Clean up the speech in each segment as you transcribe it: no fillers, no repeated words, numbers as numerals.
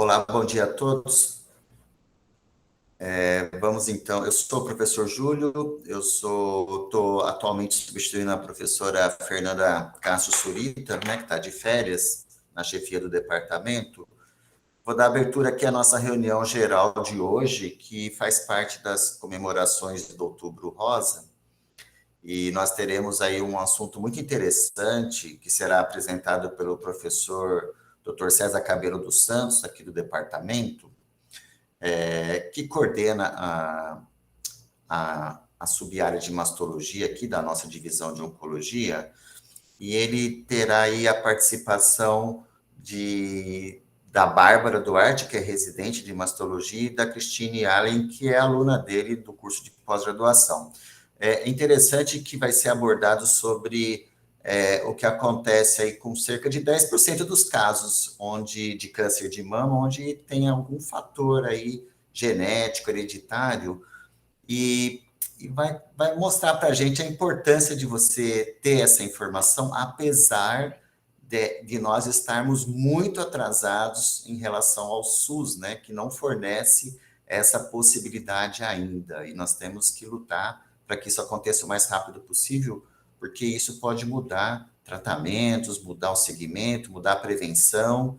Olá, bom dia a todos. Vamos então, eu sou o professor Júlio, estou atualmente substituindo a professora Fernanda Castro Surita, né, que está de férias na chefia do departamento. Vou dar abertura aqui à nossa reunião geral de hoje, que faz parte das comemorações do Outubro Rosa, e nós teremos aí um assunto muito interessante, que será apresentado pelo professor Dr. César Cabelo dos Santos, aqui do departamento, que coordena a sub-área de mastologia aqui da nossa divisão de oncologia, e ele terá aí a participação da Bárbara Duarte, que é residente de mastologia, e da Christine Allen, que é aluna dele do curso de pós-graduação. É interessante que vai ser abordado sobre o que acontece aí com cerca de 10% dos casos de câncer de mama, onde tem algum fator aí genético, hereditário, e vai mostrar para a gente a importância de você ter essa informação, apesar de nós estarmos muito atrasados em relação ao SUS, né, que não fornece essa possibilidade ainda, e nós temos que lutar para que isso aconteça o mais rápido possível, porque isso pode mudar tratamentos, mudar o segmento, mudar a prevenção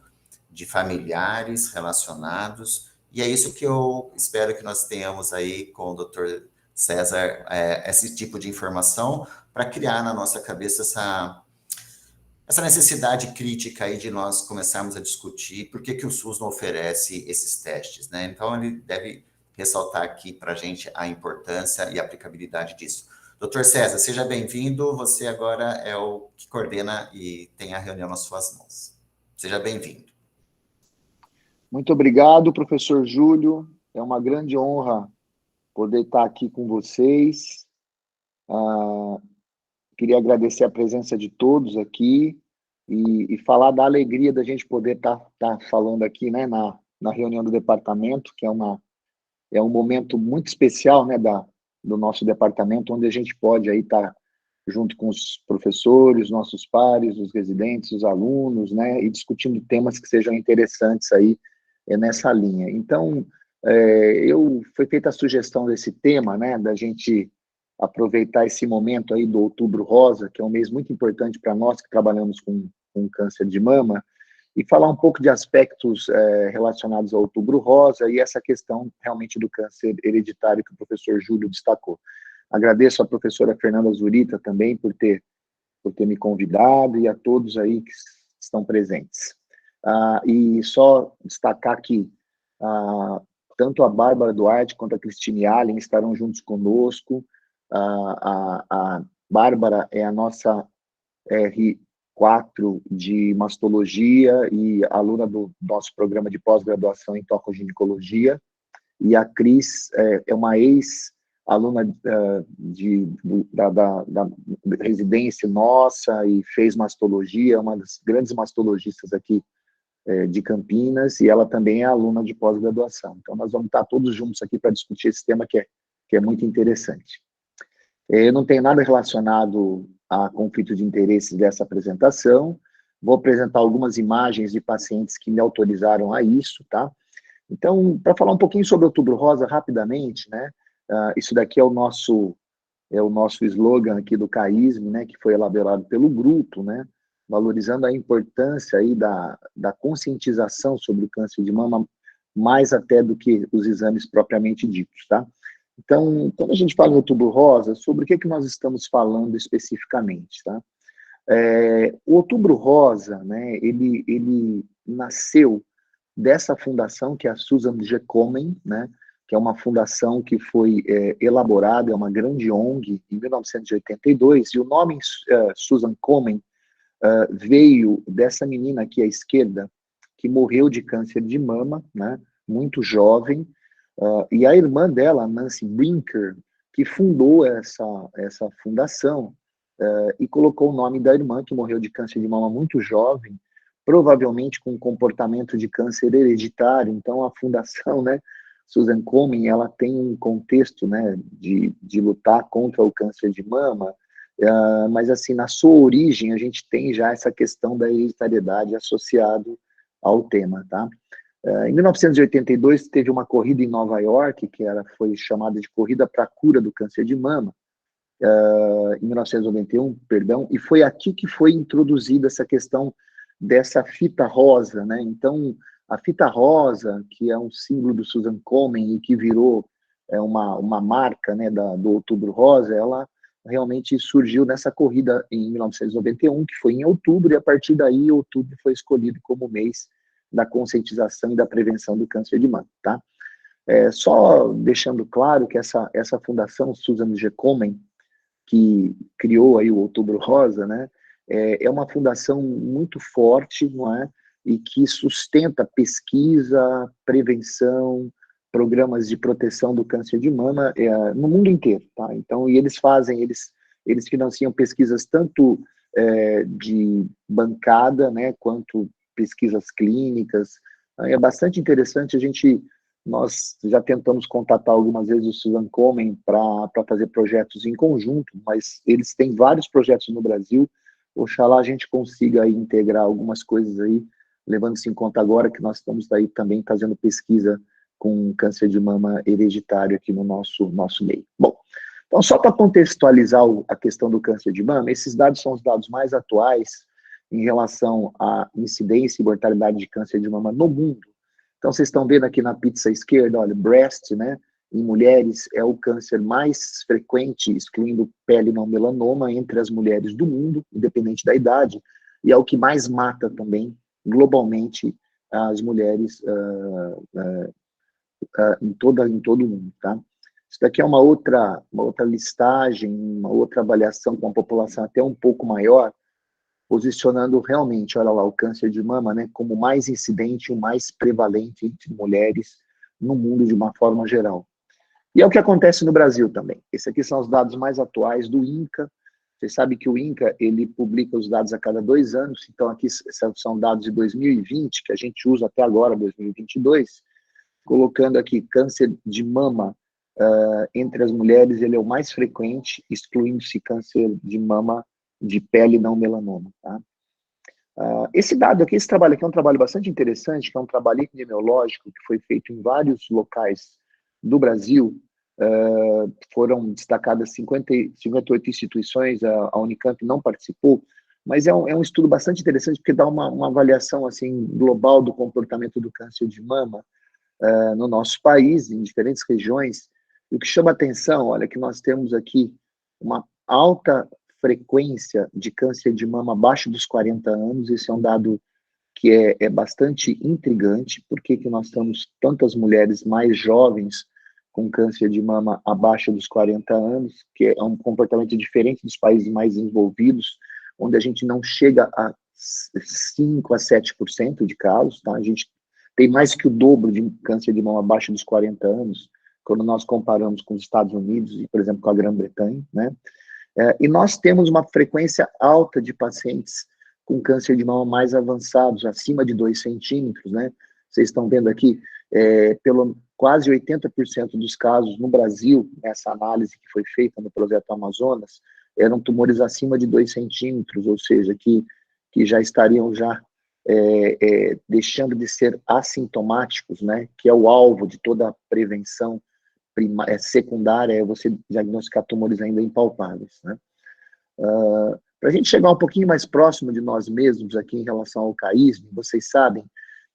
de familiares relacionados, e é isso que eu espero que nós tenhamos aí com o Dr. César, esse tipo de informação, para criar na nossa cabeça essa necessidade crítica aí de nós começarmos a discutir por que o SUS não oferece esses testes, né? Então, ele deve ressaltar aqui para a gente a importância e a aplicabilidade disso. Doutor César, seja bem-vindo, você agora é o que coordena e tem a reunião nas suas mãos. Seja bem-vindo. Muito obrigado, professor Júlio. É uma grande honra poder estar aqui com vocês. Queria agradecer a presença de todos aqui e falar da alegria da gente poder estar falando aqui, né, na reunião do departamento, que é um momento muito especial, né, do nosso departamento, onde a gente pode aí estar junto com os professores, nossos pares, os residentes, os alunos, né, e discutindo temas que sejam interessantes aí nessa linha. Então, foi feita a sugestão desse tema, né, da gente aproveitar esse momento aí do Outubro Rosa, que é um mês muito importante para nós que trabalhamos com câncer de mama, e falar um pouco de aspectos relacionados ao Outubro Rosa e essa questão realmente do câncer hereditário que o professor Júlio destacou. Agradeço à professora Fernanda Zurita também por ter me convidado e a todos aí que estão presentes. E só destacar que tanto a Bárbara Duarte quanto a Christine Allen estarão juntos conosco. A Bárbara é a nossa R4 de mastologia e aluna do nosso programa de pós-graduação em tocoginecologia, e a Cris é uma ex-aluna da residência nossa e fez mastologia, uma das grandes mastologistas aqui de Campinas, e ela também é aluna de pós-graduação. Então, nós vamos estar todos juntos aqui para discutir esse tema que é muito interessante. Eu não tenho nada relacionado a conflito de interesses dessa apresentação. Vou apresentar algumas imagens de pacientes que me autorizaram a isso, tá? Então, para falar um pouquinho sobre o Outubro Rosa, rapidamente, né? Isso daqui é o nosso slogan aqui do CAISM, né? Que foi elaborado pelo grupo, né? Valorizando a importância aí da conscientização sobre o câncer de mama, mais até do que os exames propriamente ditos, tá? Então, quando a gente fala em Outubro Rosa, sobre o que nós estamos falando especificamente, tá? O Outubro Rosa, né, ele nasceu dessa fundação, que é a Susan G. Komen, né, que é uma fundação que foi elaborada, é uma grande ONG, em 1982, e o nome Susan Komen veio dessa menina aqui à esquerda, que morreu de câncer de mama, né, muito jovem, e a irmã dela, Nancy Brinker, que fundou essa fundação e colocou o nome da irmã, que morreu de câncer de mama muito jovem, provavelmente com comportamento de câncer hereditário. Então, a fundação, né, Susan Komen, ela tem um contexto, né, de lutar contra o câncer de mama, mas, assim, na sua origem, a gente tem já essa questão da hereditariedade associado ao tema, tá? Em 1982, teve uma corrida em Nova York, que foi chamada de Corrida para a Cura do Câncer de Mama, em 1991, perdão, e foi aqui que foi introduzida essa questão dessa fita rosa, né? Então, a fita rosa, que é um símbolo do Susan Komen e que virou uma marca, né, do Outubro Rosa, ela realmente surgiu nessa corrida em 1991, que foi em outubro, e a partir daí, outubro foi escolhido como mês da conscientização e da prevenção do câncer de mama, tá? Só deixando claro que essa fundação Susan G. Komen, que criou aí o Outubro Rosa, né, é uma fundação muito forte, não é? E que sustenta pesquisa, prevenção, programas de proteção do câncer de mama no mundo inteiro, tá? Então, e eles financiam pesquisas tanto de bancada, né, quanto pesquisas clínicas. É bastante interessante. Nós já tentamos contatar algumas vezes o Susan Komen para fazer projetos em conjunto, mas eles têm vários projetos no Brasil. Oxalá a gente consiga aí integrar algumas coisas aí, levando-se em conta agora que nós estamos aí também fazendo pesquisa com câncer de mama hereditário aqui no nosso meio. Bom, então só para contextualizar a questão do câncer de mama, esses dados são os dados mais atuais em relação à incidência e mortalidade de câncer de mama no mundo. Então, vocês estão vendo aqui na pizza esquerda, olha, breast, né, em mulheres é o câncer mais frequente, excluindo pele não melanoma, entre as mulheres do mundo, independente da idade, e é o que mais mata também, globalmente, as mulheres em todo o mundo, tá? Isso daqui é uma outra listagem, uma outra avaliação com a população até um pouco maior, posicionando realmente, olha lá, o câncer de mama, né, como o mais incidente, o mais prevalente entre mulheres no mundo de uma forma geral. E é o que acontece no Brasil também. Esses aqui são os dados mais atuais do INCA. Você sabe que o INCA, ele publica os dados a cada 2 anos, então aqui são dados de 2020, que a gente usa até agora, 2022, colocando aqui câncer de mama entre as mulheres, ele é o mais frequente, excluindo-se câncer de mama de pele não melanoma, tá? Esse dado aqui, esse trabalho aqui é um trabalho bastante interessante, que é um trabalho epidemiológico que foi feito em vários locais do Brasil. Foram destacadas 58 instituições, a Unicamp não participou, mas é um estudo bastante interessante, porque dá uma avaliação assim, global do comportamento do câncer de mama no nosso país, em diferentes regiões. E o que chama atenção, olha, que nós temos aqui uma alta frequência de câncer de mama abaixo dos 40 anos. Esse é um dado que é bastante intrigante. Por que nós temos tantas mulheres mais jovens com câncer de mama abaixo dos 40 anos, que é um comportamento diferente dos países mais desenvolvidos, onde a gente não chega a 5 a 7% de casos, tá? A gente tem mais que o dobro de câncer de mama abaixo dos 40 anos, quando nós comparamos com os Estados Unidos e, por exemplo, com a Grã-Bretanha, né? E nós temos uma frequência alta de pacientes com câncer de mama mais avançados, acima de 2 centímetros, né? Vocês estão vendo aqui, pelo quase 80% dos casos no Brasil, nessa análise que foi feita no Projeto Amazonas, eram tumores acima de 2 centímetros, ou seja, que já estariam deixando de ser assintomáticos, né? Que é o alvo de toda a prevenção secundária, é você diagnosticar tumores ainda impalpáveis, né? Para a gente chegar um pouquinho mais próximo de nós mesmos aqui em relação ao CAISM, vocês sabem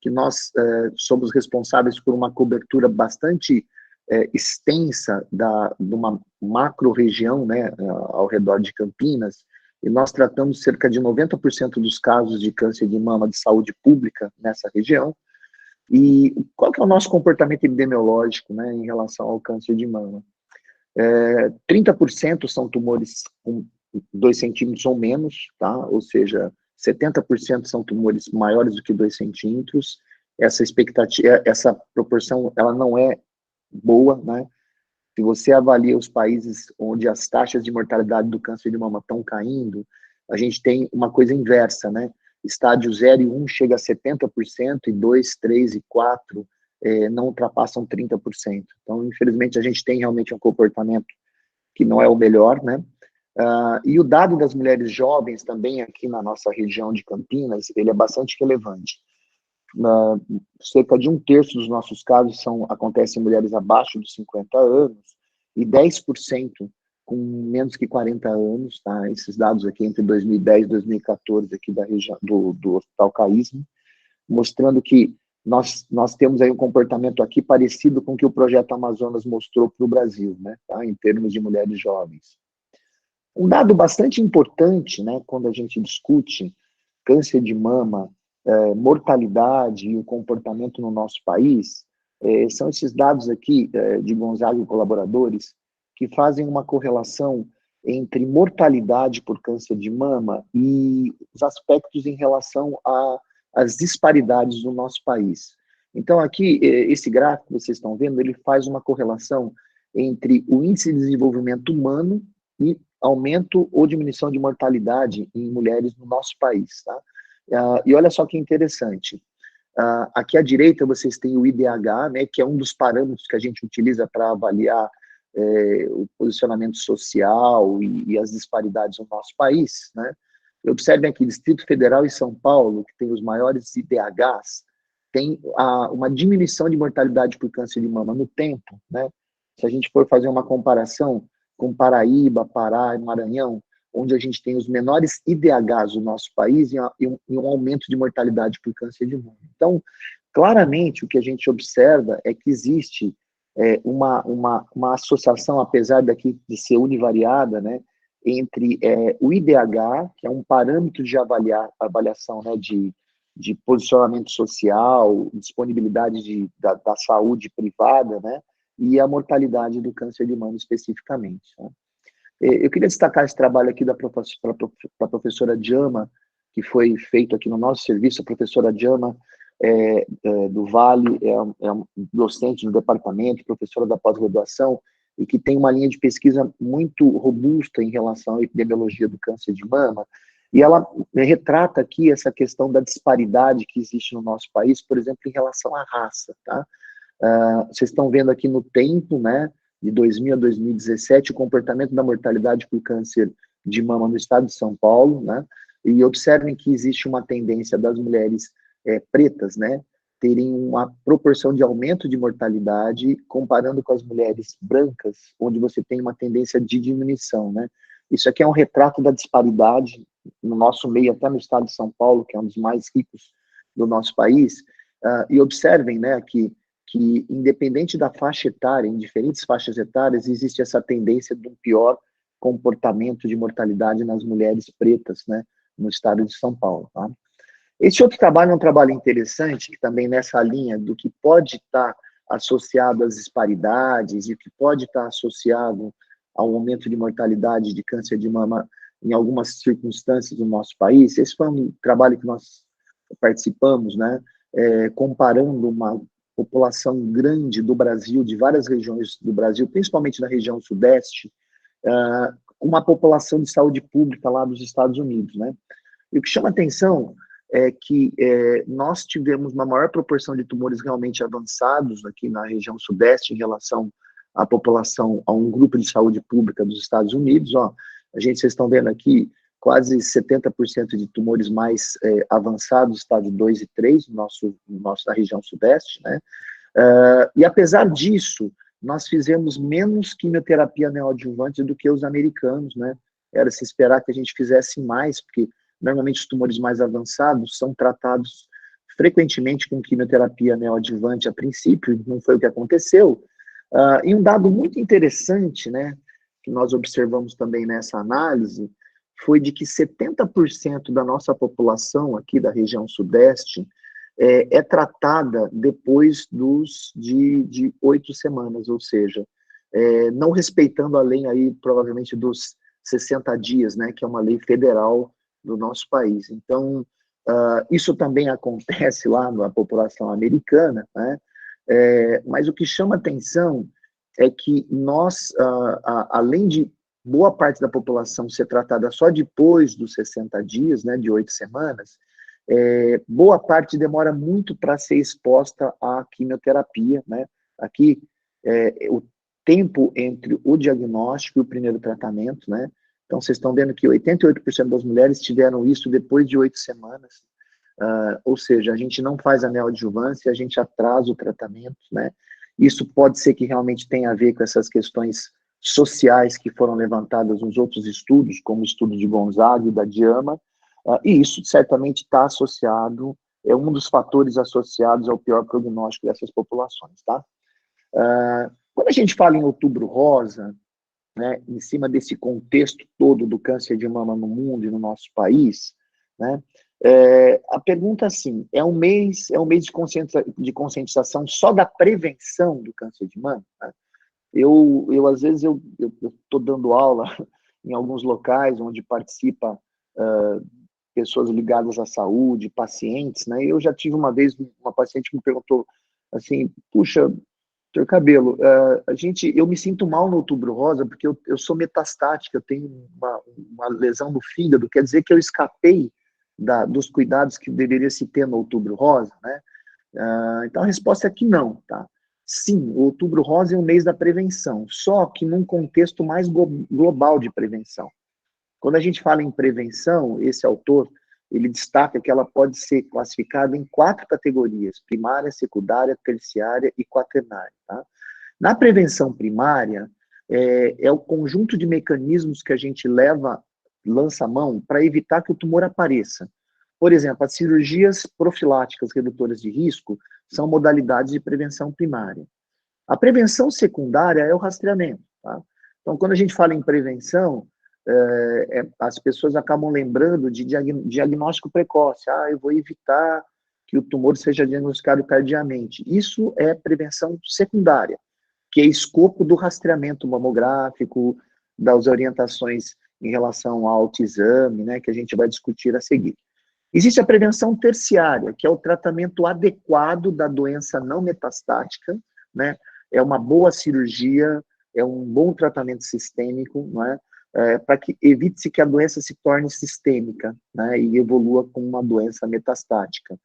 que nós somos responsáveis por uma cobertura bastante extensa de uma macro-região, né, ao redor de Campinas, e nós tratamos cerca de 90% dos casos de câncer de mama de saúde pública nessa região. E qual que é o nosso comportamento epidemiológico, né, em relação ao câncer de mama? 30% são tumores com 2 centímetros ou menos, tá? Ou seja, 70% são tumores maiores do que 2 centímetros. Essa proporção, ela não é boa, né? Se você avalia os países onde as taxas de mortalidade do câncer de mama estão caindo, a gente tem uma coisa inversa, né? Estádio 0 e 1 chega a 70%, e 2, 3 e 4 não ultrapassam 30%. Então, infelizmente, a gente tem realmente um comportamento que não é o melhor, né? E o dado das mulheres jovens também aqui na nossa região de Campinas, ele é bastante relevante. cerca de um terço dos nossos casos acontecem em mulheres abaixo dos 50 anos e 10% com menos que 40 anos, tá? Esses dados aqui entre 2010 e 2014 aqui da região do Hospital CAISM, mostrando que nós temos aí um comportamento aqui parecido com o que o Projeto Amazonas mostrou para o Brasil, né, tá? Em termos de mulheres jovens. Um dado bastante importante, né, quando a gente discute câncer de mama, mortalidade e o comportamento no nosso país, são esses dados aqui de Gonzaga e colaboradores, que fazem uma correlação entre mortalidade por câncer de mama e os aspectos em relação às disparidades do nosso país. Então, aqui, esse gráfico que vocês estão vendo, ele faz uma correlação entre o índice de desenvolvimento humano e aumento ou diminuição de mortalidade em mulheres no nosso país, tá? E olha só que interessante. Aqui à direita vocês têm o IDH, né, que é um dos parâmetros que a gente utiliza para avaliar o posicionamento social e as disparidades no nosso país, né? Observem aqui, Distrito Federal e São Paulo, que tem os maiores IDHs, tem uma diminuição de mortalidade por câncer de mama no tempo, né? Se a gente for fazer uma comparação com Paraíba, Pará e Maranhão, onde a gente tem os menores IDHs do nosso país e um aumento de mortalidade por câncer de mama. Então, claramente, o que a gente observa é que existe uma associação, apesar daqui de ser univariada, né, entre o IDH, que é um parâmetro de avaliação, né, de posicionamento social, disponibilidade da saúde privada, né, e a mortalidade do câncer de mama especificamente, né? Eu queria destacar esse trabalho aqui da professora Djama, que foi feito aqui no nosso serviço. A professora Djama do Vale, é docente do departamento, professora da pós-graduação, e que tem uma linha de pesquisa muito robusta em relação à epidemiologia do câncer de mama, e ela retrata aqui essa questão da disparidade que existe no nosso país, por exemplo, em relação à raça, tá? Vocês estão vendo aqui no tempo, né, de 2000 a 2017, o comportamento da mortalidade por câncer de mama no estado de São Paulo, né, e observem que existe uma tendência das mulheres pretas, né, terem uma proporção de aumento de mortalidade comparando com as mulheres brancas, onde você tem uma tendência de diminuição, né. Isso aqui é um retrato da disparidade no nosso meio, até no estado de São Paulo, que é um dos mais ricos do nosso país, e observem, né, que independente da faixa etária, em diferentes faixas etárias, existe essa tendência de um pior comportamento de mortalidade nas mulheres pretas, né, no estado de São Paulo, tá? Esse outro trabalho é um trabalho interessante, que também nessa linha do que pode estar associado às disparidades e o que pode estar associado ao aumento de mortalidade de câncer de mama em algumas circunstâncias do nosso país. Esse foi um trabalho que nós participamos, né, comparando uma população grande do Brasil, de várias regiões do Brasil, principalmente na região sudeste, uma população de saúde pública lá dos Estados Unidos, né? E o que chama atenção é que nós tivemos uma maior proporção de tumores realmente avançados aqui na região sudeste em relação à população, a um grupo de saúde pública dos Estados Unidos. Ó, vocês estão vendo aqui, quase 70% de tumores mais avançados, estádio 2 e 3, na região sudeste, né? E apesar disso, nós fizemos menos quimioterapia neoadjuvante do que os americanos, né? Era se esperar que a gente fizesse mais, porque normalmente os tumores mais avançados são tratados frequentemente com quimioterapia neoadjuvante a princípio, não foi o que aconteceu. E um dado muito interessante, né, que nós observamos também nessa análise, foi de que 70% da nossa população aqui da região sudeste é tratada depois de 8 semanas, ou seja, não respeitando a lei aí, provavelmente dos 60 dias, né, que é uma lei federal do nosso país. Então, isso também acontece lá na população americana, né, mas o que chama atenção é que nós, além de boa parte da população ser tratada só depois dos 60 dias, né, de 8 semanas, boa parte demora muito para ser exposta à quimioterapia, né? Aqui, o tempo entre o diagnóstico e o primeiro tratamento, né? Então, vocês estão vendo que 88% das mulheres tiveram isso depois de 8 semanas. ou seja, a gente não faz a neoadjuvância, a gente atrasa o tratamento, né? Isso pode ser que realmente tenha a ver com essas questões sociais que foram levantadas nos outros estudos, como o estudo de Gonzaga e da Diama, e isso certamente está associado, é um dos fatores associados ao pior prognóstico dessas populações, tá? Quando a gente fala em Outubro Rosa, né, em cima desse contexto todo do câncer de mama no mundo e no nosso país, né, a pergunta assim, é um mês de conscientização só da prevenção do câncer de mama? Né? Às vezes, eu estou dando aula em alguns locais onde participa pessoas ligadas à saúde, pacientes, né? Eu já tive uma vez uma paciente que me perguntou assim, puxa, Dr. Cabelo, eu me sinto mal no Outubro Rosa porque eu sou metastática, eu tenho uma lesão no fígado, quer dizer que eu escapei dos cuidados que deveria se ter no Outubro Rosa, né? Então a resposta é que não, tá? Sim, o Outubro Rosa é um mês da prevenção, só que num contexto mais global de prevenção. Quando a gente fala em prevenção, esse autor, ele destaca que ela pode ser classificada em 4 categorias: primária, secundária, terciária e quaternária. Tá? Na prevenção primária, é o conjunto de mecanismos que a gente lança a mão para evitar que o tumor apareça. Por exemplo, as cirurgias profiláticas redutoras de risco são modalidades de prevenção primária. A prevenção secundária é o rastreamento. Tá? Então, quando a gente fala em prevenção, as pessoas acabam lembrando de diagnóstico precoce. Eu vou evitar que o tumor seja diagnosticado tardiamente. Isso é prevenção secundária, que é escopo do rastreamento mamográfico, das orientações em relação ao autoexame, né, que a gente vai discutir a seguir. Existe a prevenção terciária, que é o tratamento adequado da doença não metastática, né? É uma boa cirurgia, é um bom tratamento sistêmico, não é? Para que evite-se que a doença se torne sistêmica, né? E evolua com uma doença metastática.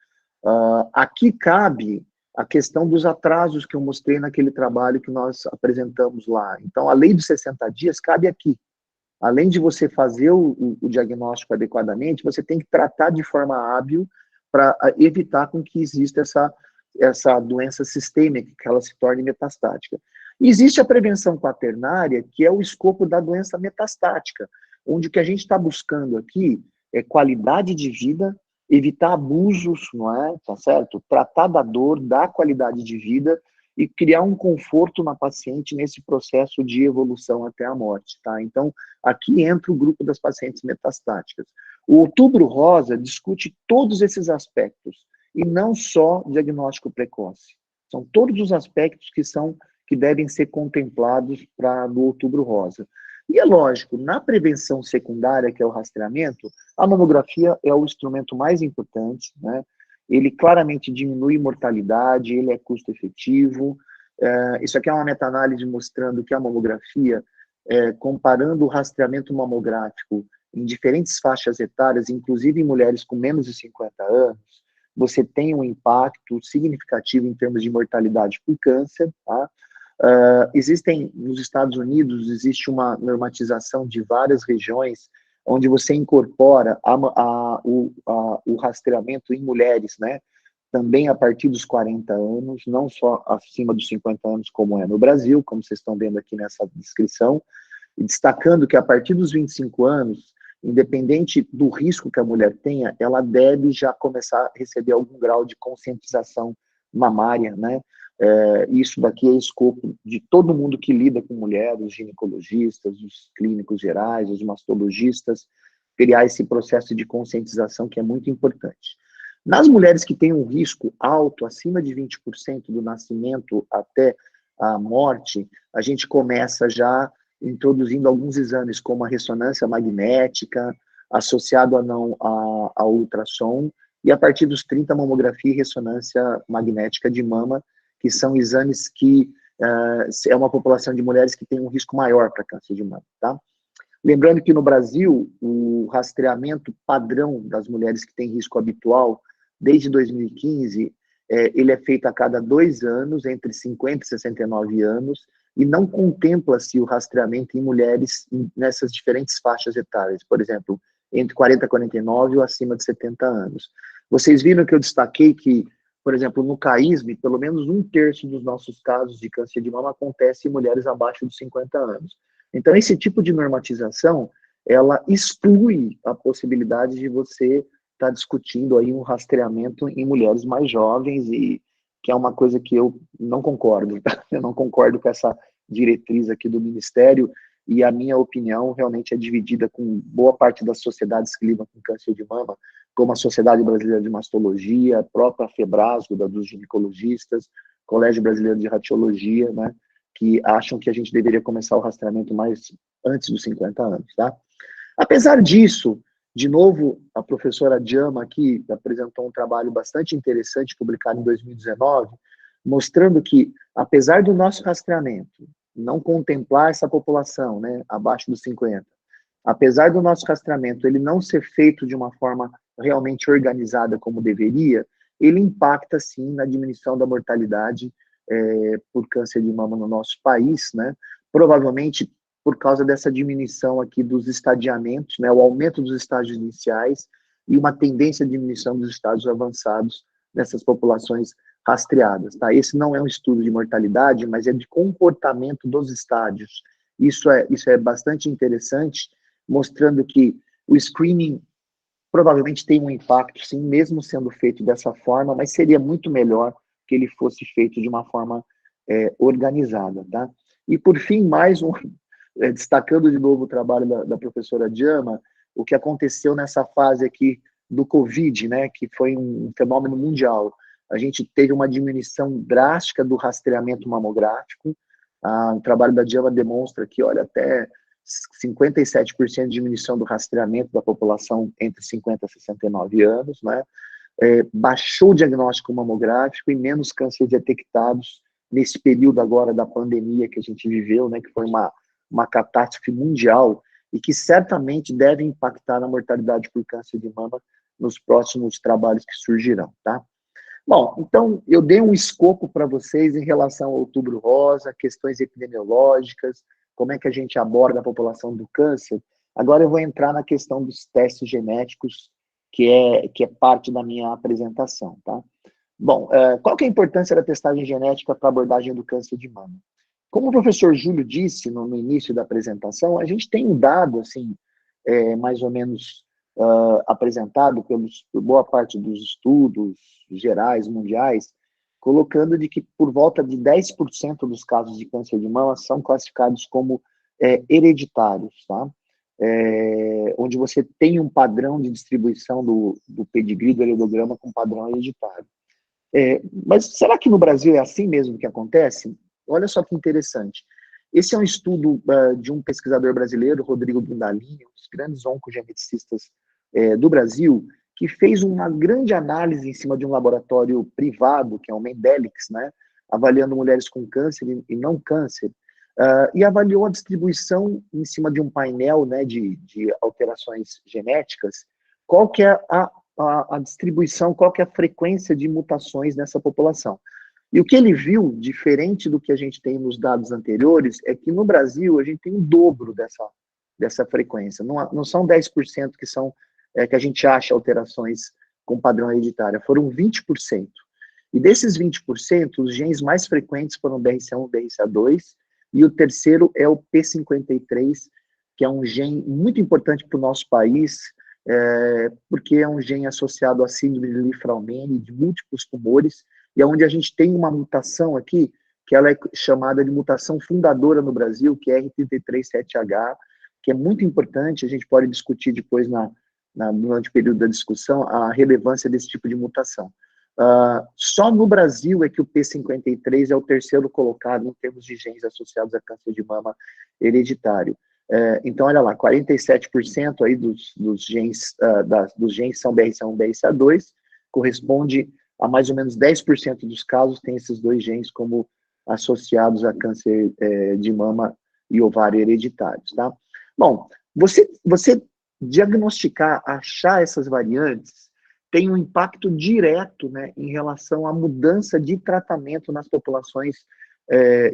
Aqui cabe a questão dos atrasos que eu mostrei naquele trabalho que nós apresentamos lá. Então, a lei dos 60 dias cabe aqui. Além de você fazer o diagnóstico adequadamente, você tem que tratar de forma hábil para evitar com que exista essa doença sistêmica, que ela se torne metastática. E existe a prevenção quaternária, que é o escopo da doença metastática, onde o que a gente está buscando aqui é qualidade de vida, evitar abusos, não é? Tá certo? Tratar da dor, dar qualidade de vida e criar um conforto na paciente nesse processo de evolução até a morte, tá? Então, aqui entra o grupo das pacientes metastáticas. O Outubro Rosa discute todos esses aspectos, e não só diagnóstico precoce. São todos os aspectos que devem ser contemplados no Outubro Rosa. E é lógico, na prevenção secundária, que é o rastreamento, a mamografia é o instrumento mais importante, né? Ele claramente diminui mortalidade, ele é custo-efetivo. Isso aqui é uma meta-análise mostrando que a mamografia, comparando o rastreamento mamográfico em diferentes faixas etárias, inclusive em mulheres com menos de 50 anos, você tem um impacto significativo em termos de mortalidade por câncer. Tá? Nos Estados Unidos, existe uma normatização de várias regiões onde você incorpora o rastreamento em mulheres, né? Também a partir dos 40 anos, não só acima dos 50 anos, como é no Brasil, como vocês estão vendo aqui nessa descrição, e destacando que a partir dos 25 anos, independente do risco que a mulher tenha, ela deve já começar a receber algum grau de conscientização mamária, né? Isso daqui é escopo de todo mundo que lida com mulheres, os ginecologistas, os clínicos gerais, os mastologistas, criar esse processo de conscientização que é muito importante. Nas mulheres que têm um risco alto, acima de 20% do nascimento até a morte, a gente começa já introduzindo alguns exames, como a ressonância magnética, associado a ultrassom, e a partir dos 30, mamografia e ressonância magnética de mama, que são exames que é uma população de mulheres que tem um risco maior para câncer de mama, tá? Lembrando que no Brasil, o rastreamento padrão das mulheres que têm risco habitual, desde 2015, ele é feito a cada 2 anos, entre 50 e 69 anos, e não contempla-se o rastreamento em mulheres nessas diferentes faixas etárias, por exemplo, entre 40 e 49 ou acima de 70 anos. Vocês viram que eu destaquei que, por exemplo, no CAISM, pelo menos 1/3 dos nossos casos de câncer de mama acontece em mulheres abaixo dos 50 anos. Então, esse tipo de normatização, ela exclui a possibilidade de você estar discutindo aí um rastreamento em mulheres mais jovens, e que é uma coisa que eu não concordo, tá? Eu não concordo com essa diretriz aqui do Ministério, e a minha opinião realmente é dividida com boa parte das sociedades que lidam com câncer de mama, como a Sociedade Brasileira de Mastologia, a própria FEBRASGO, dos ginecologistas, Colégio Brasileiro de Radiologia, né, que acham que a gente deveria começar o rastreamento mais antes dos 50 anos, tá? Apesar disso, de novo, a professora Jama aqui apresentou um trabalho bastante interessante, publicado em 2019, mostrando que, apesar do nosso rastreamento não contemplar essa população, né, abaixo dos 50, apesar do nosso rastreamento ele não ser feito de uma forma realmente organizada como deveria, ele impacta, sim, na diminuição da mortalidade por câncer de mama no nosso país, né? Provavelmente por causa dessa diminuição aqui dos estadiamentos, né? O aumento dos estágios iniciais e uma tendência de diminuição dos estágios avançados nessas populações rastreadas, tá? Esse não é um estudo de mortalidade, mas é de comportamento dos estádios. Isso é bastante interessante, mostrando que o screening provavelmente tem um impacto, sim, mesmo sendo feito dessa forma, mas seria muito melhor que ele fosse feito de uma forma organizada, tá? E, por fim, destacando de novo o trabalho da professora Jama, o que aconteceu nessa fase aqui do Covid, né, que foi um fenômeno mundial. A gente teve uma diminuição drástica do rastreamento mamográfico. O trabalho da Jama demonstra que, olha, até 57% de diminuição do rastreamento da população entre 50 e 69 anos, né? Baixou o diagnóstico mamográfico e menos cânceres detectados nesse período agora da pandemia que a gente viveu, né? Que foi uma catástrofe mundial e que certamente deve impactar na mortalidade por câncer de mama nos próximos trabalhos que surgirão, tá? Bom, então eu dei um escopo para vocês em relação ao Outubro Rosa, questões epidemiológicas, como é que a gente aborda a população do câncer. Agora eu vou entrar na questão dos testes genéticos, que é parte da minha apresentação, tá? Bom, qual que é a importância da testagem genética para a abordagem do câncer de mama? Como o professor Júlio disse no início da apresentação, a gente tem um dado, assim, mais ou menos apresentado por boa parte dos estudos gerais, mundiais, colocando de que por volta de 10% dos casos de câncer de mama são classificados como hereditários, tá? Onde você tem um padrão de distribuição do pedigree, do heredograma, com padrão hereditário. Mas será que no Brasil é assim mesmo que acontece? Olha só que interessante. Esse é um estudo de um pesquisador brasileiro, Rodrigo Bundalini, um dos grandes oncogeneticistas do Brasil, que fez uma grande análise em cima de um laboratório privado, que é o Mendelix, né, avaliando mulheres com câncer e não câncer, e avaliou a distribuição em cima de um painel, né, de alterações genéticas, qual que é a distribuição, qual que é a frequência de mutações nessa população. E o que ele viu, diferente do que a gente tem nos dados anteriores, é que no Brasil a gente tem o dobro dessa frequência. Não são 10% que a gente acha alterações com padrão hereditário, foram 20%. E desses 20%, os genes mais frequentes foram o BRCA1 e BRCA2, e o terceiro é o P53, que é um gene muito importante para o nosso país, porque é um gene associado à síndrome de Li-Fraumeni, de múltiplos tumores, e onde a gente tem uma mutação aqui, que ela é chamada de mutação fundadora no Brasil, que é R33-7H, que é muito importante, a gente pode discutir depois durante o período da discussão, a relevância desse tipo de mutação. Só no Brasil é que o P53 é o terceiro colocado em termos de genes associados a câncer de mama hereditário. Então, olha lá, 47% aí dos genes são BRCA1 e BRCA2, corresponde a mais ou menos 10% dos casos tem esses dois genes como associados a câncer de mama e ovário hereditários, tá? Bom, você diagnosticar, achar essas variantes, tem um impacto direto, né, em relação à mudança de tratamento nas populações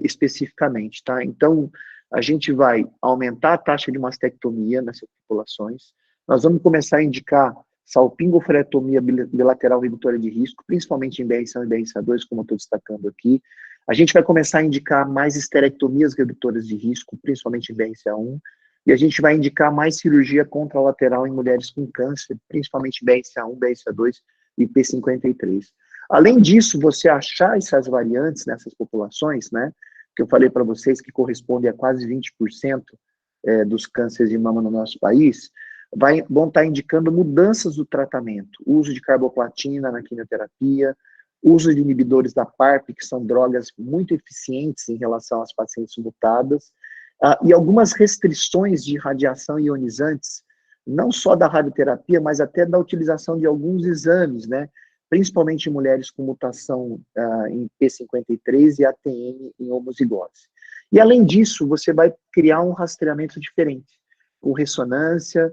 especificamente, tá? Então, a gente vai aumentar a taxa de mastectomia nessas populações, nós vamos começar a indicar salpingo-oophorectomia bilateral redutora de risco, principalmente em BRCA1 e BRCA2, como eu estou destacando aqui. A gente vai começar a indicar mais esterectomias redutoras de risco, principalmente em BRCA1, e a gente vai indicar mais cirurgia contralateral em mulheres com câncer, principalmente BRCA1, BRCA2 e P53. Além disso, você achar essas variantes nessas populações, né, que eu falei para vocês que correspondem a quase 20% dos cânceres de mama no nosso país, vão estar indicando mudanças do tratamento, uso de carboplatina na quimioterapia, uso de inibidores da PARP, que são drogas muito eficientes em relação às pacientes mutadas, e algumas restrições de radiação ionizantes, não só da radioterapia, mas até da utilização de alguns exames, né, principalmente em mulheres com mutação em P53 e ATM em homozigose. E, além disso, você vai criar um rastreamento diferente, com ressonância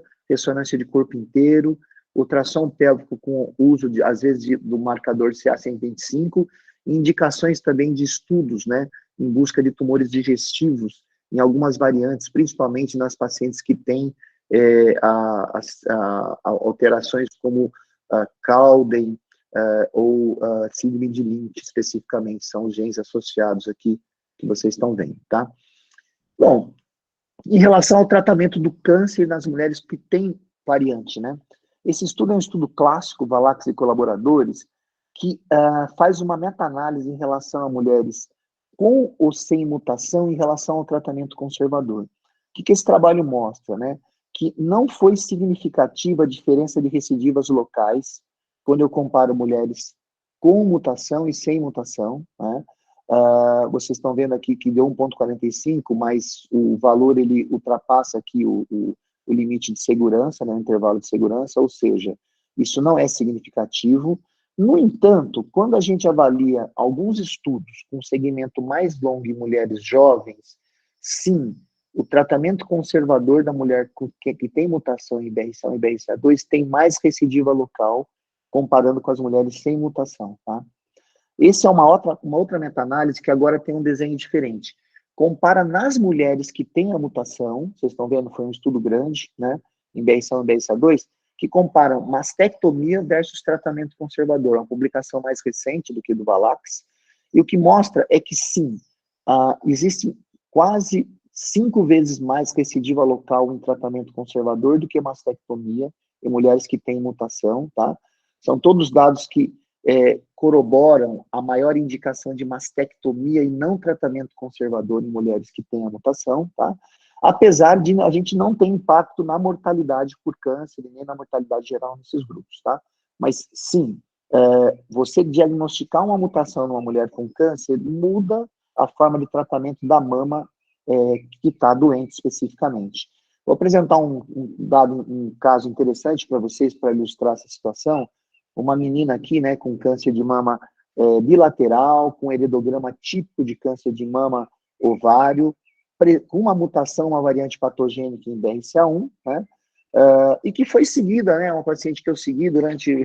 de corpo inteiro, ultrassom pélvico com uso, às vezes, do marcador CA125, e indicações também de estudos, né, em busca de tumores digestivos, em algumas variantes, principalmente nas pacientes que têm alterações como Cowden ou síndrome de Lynch, especificamente, são os genes associados aqui que vocês estão vendo, tá? Bom, em relação ao tratamento do câncer nas mulheres que têm variante, né? Esse estudo é um estudo clássico, Valax e colaboradores, que faz uma meta-análise em relação a mulheres com ou sem mutação em relação ao tratamento conservador. O que esse trabalho mostra, né? Que não foi significativa a diferença de recidivas locais quando eu comparo mulheres com mutação e sem mutação, né? Vocês estão vendo aqui que deu 1,45, mas o valor ele ultrapassa aqui o limite de segurança, né, o intervalo de segurança, ou seja, isso não é significativo. No entanto, quando a gente avalia alguns estudos com segmento mais longo em mulheres jovens, sim, o tratamento conservador da mulher que tem mutação em BRCA1 e BRCA2 tem mais recidiva local comparando com as mulheres sem mutação, tá? Essa é uma outra meta-análise que agora tem um desenho diferente. Compara nas mulheres que têm a mutação, vocês estão vendo, foi um estudo grande, né, em BRCA1 e BRCA2, que comparam mastectomia versus tratamento conservador, uma publicação mais recente do que do Valax, e o que mostra é que sim, existe quase 5 vezes mais recidiva local em tratamento conservador do que mastectomia em mulheres que têm mutação, tá? São todos dados que corroboram a maior indicação de mastectomia e não tratamento conservador em mulheres que têm a mutação, tá? Apesar de a gente não ter impacto na mortalidade por câncer e nem na mortalidade geral nesses grupos, tá? Mas, sim, você diagnosticar uma mutação numa mulher com câncer muda a forma de tratamento da mama que está doente especificamente. Vou apresentar um caso interessante para vocês, para ilustrar essa situação. Uma menina aqui, né, com câncer de mama bilateral, com heredograma típico de câncer de mama ovário, com uma mutação, uma variante patogênica em BRCA1, né, e que foi seguida, né, uma paciente que eu segui durante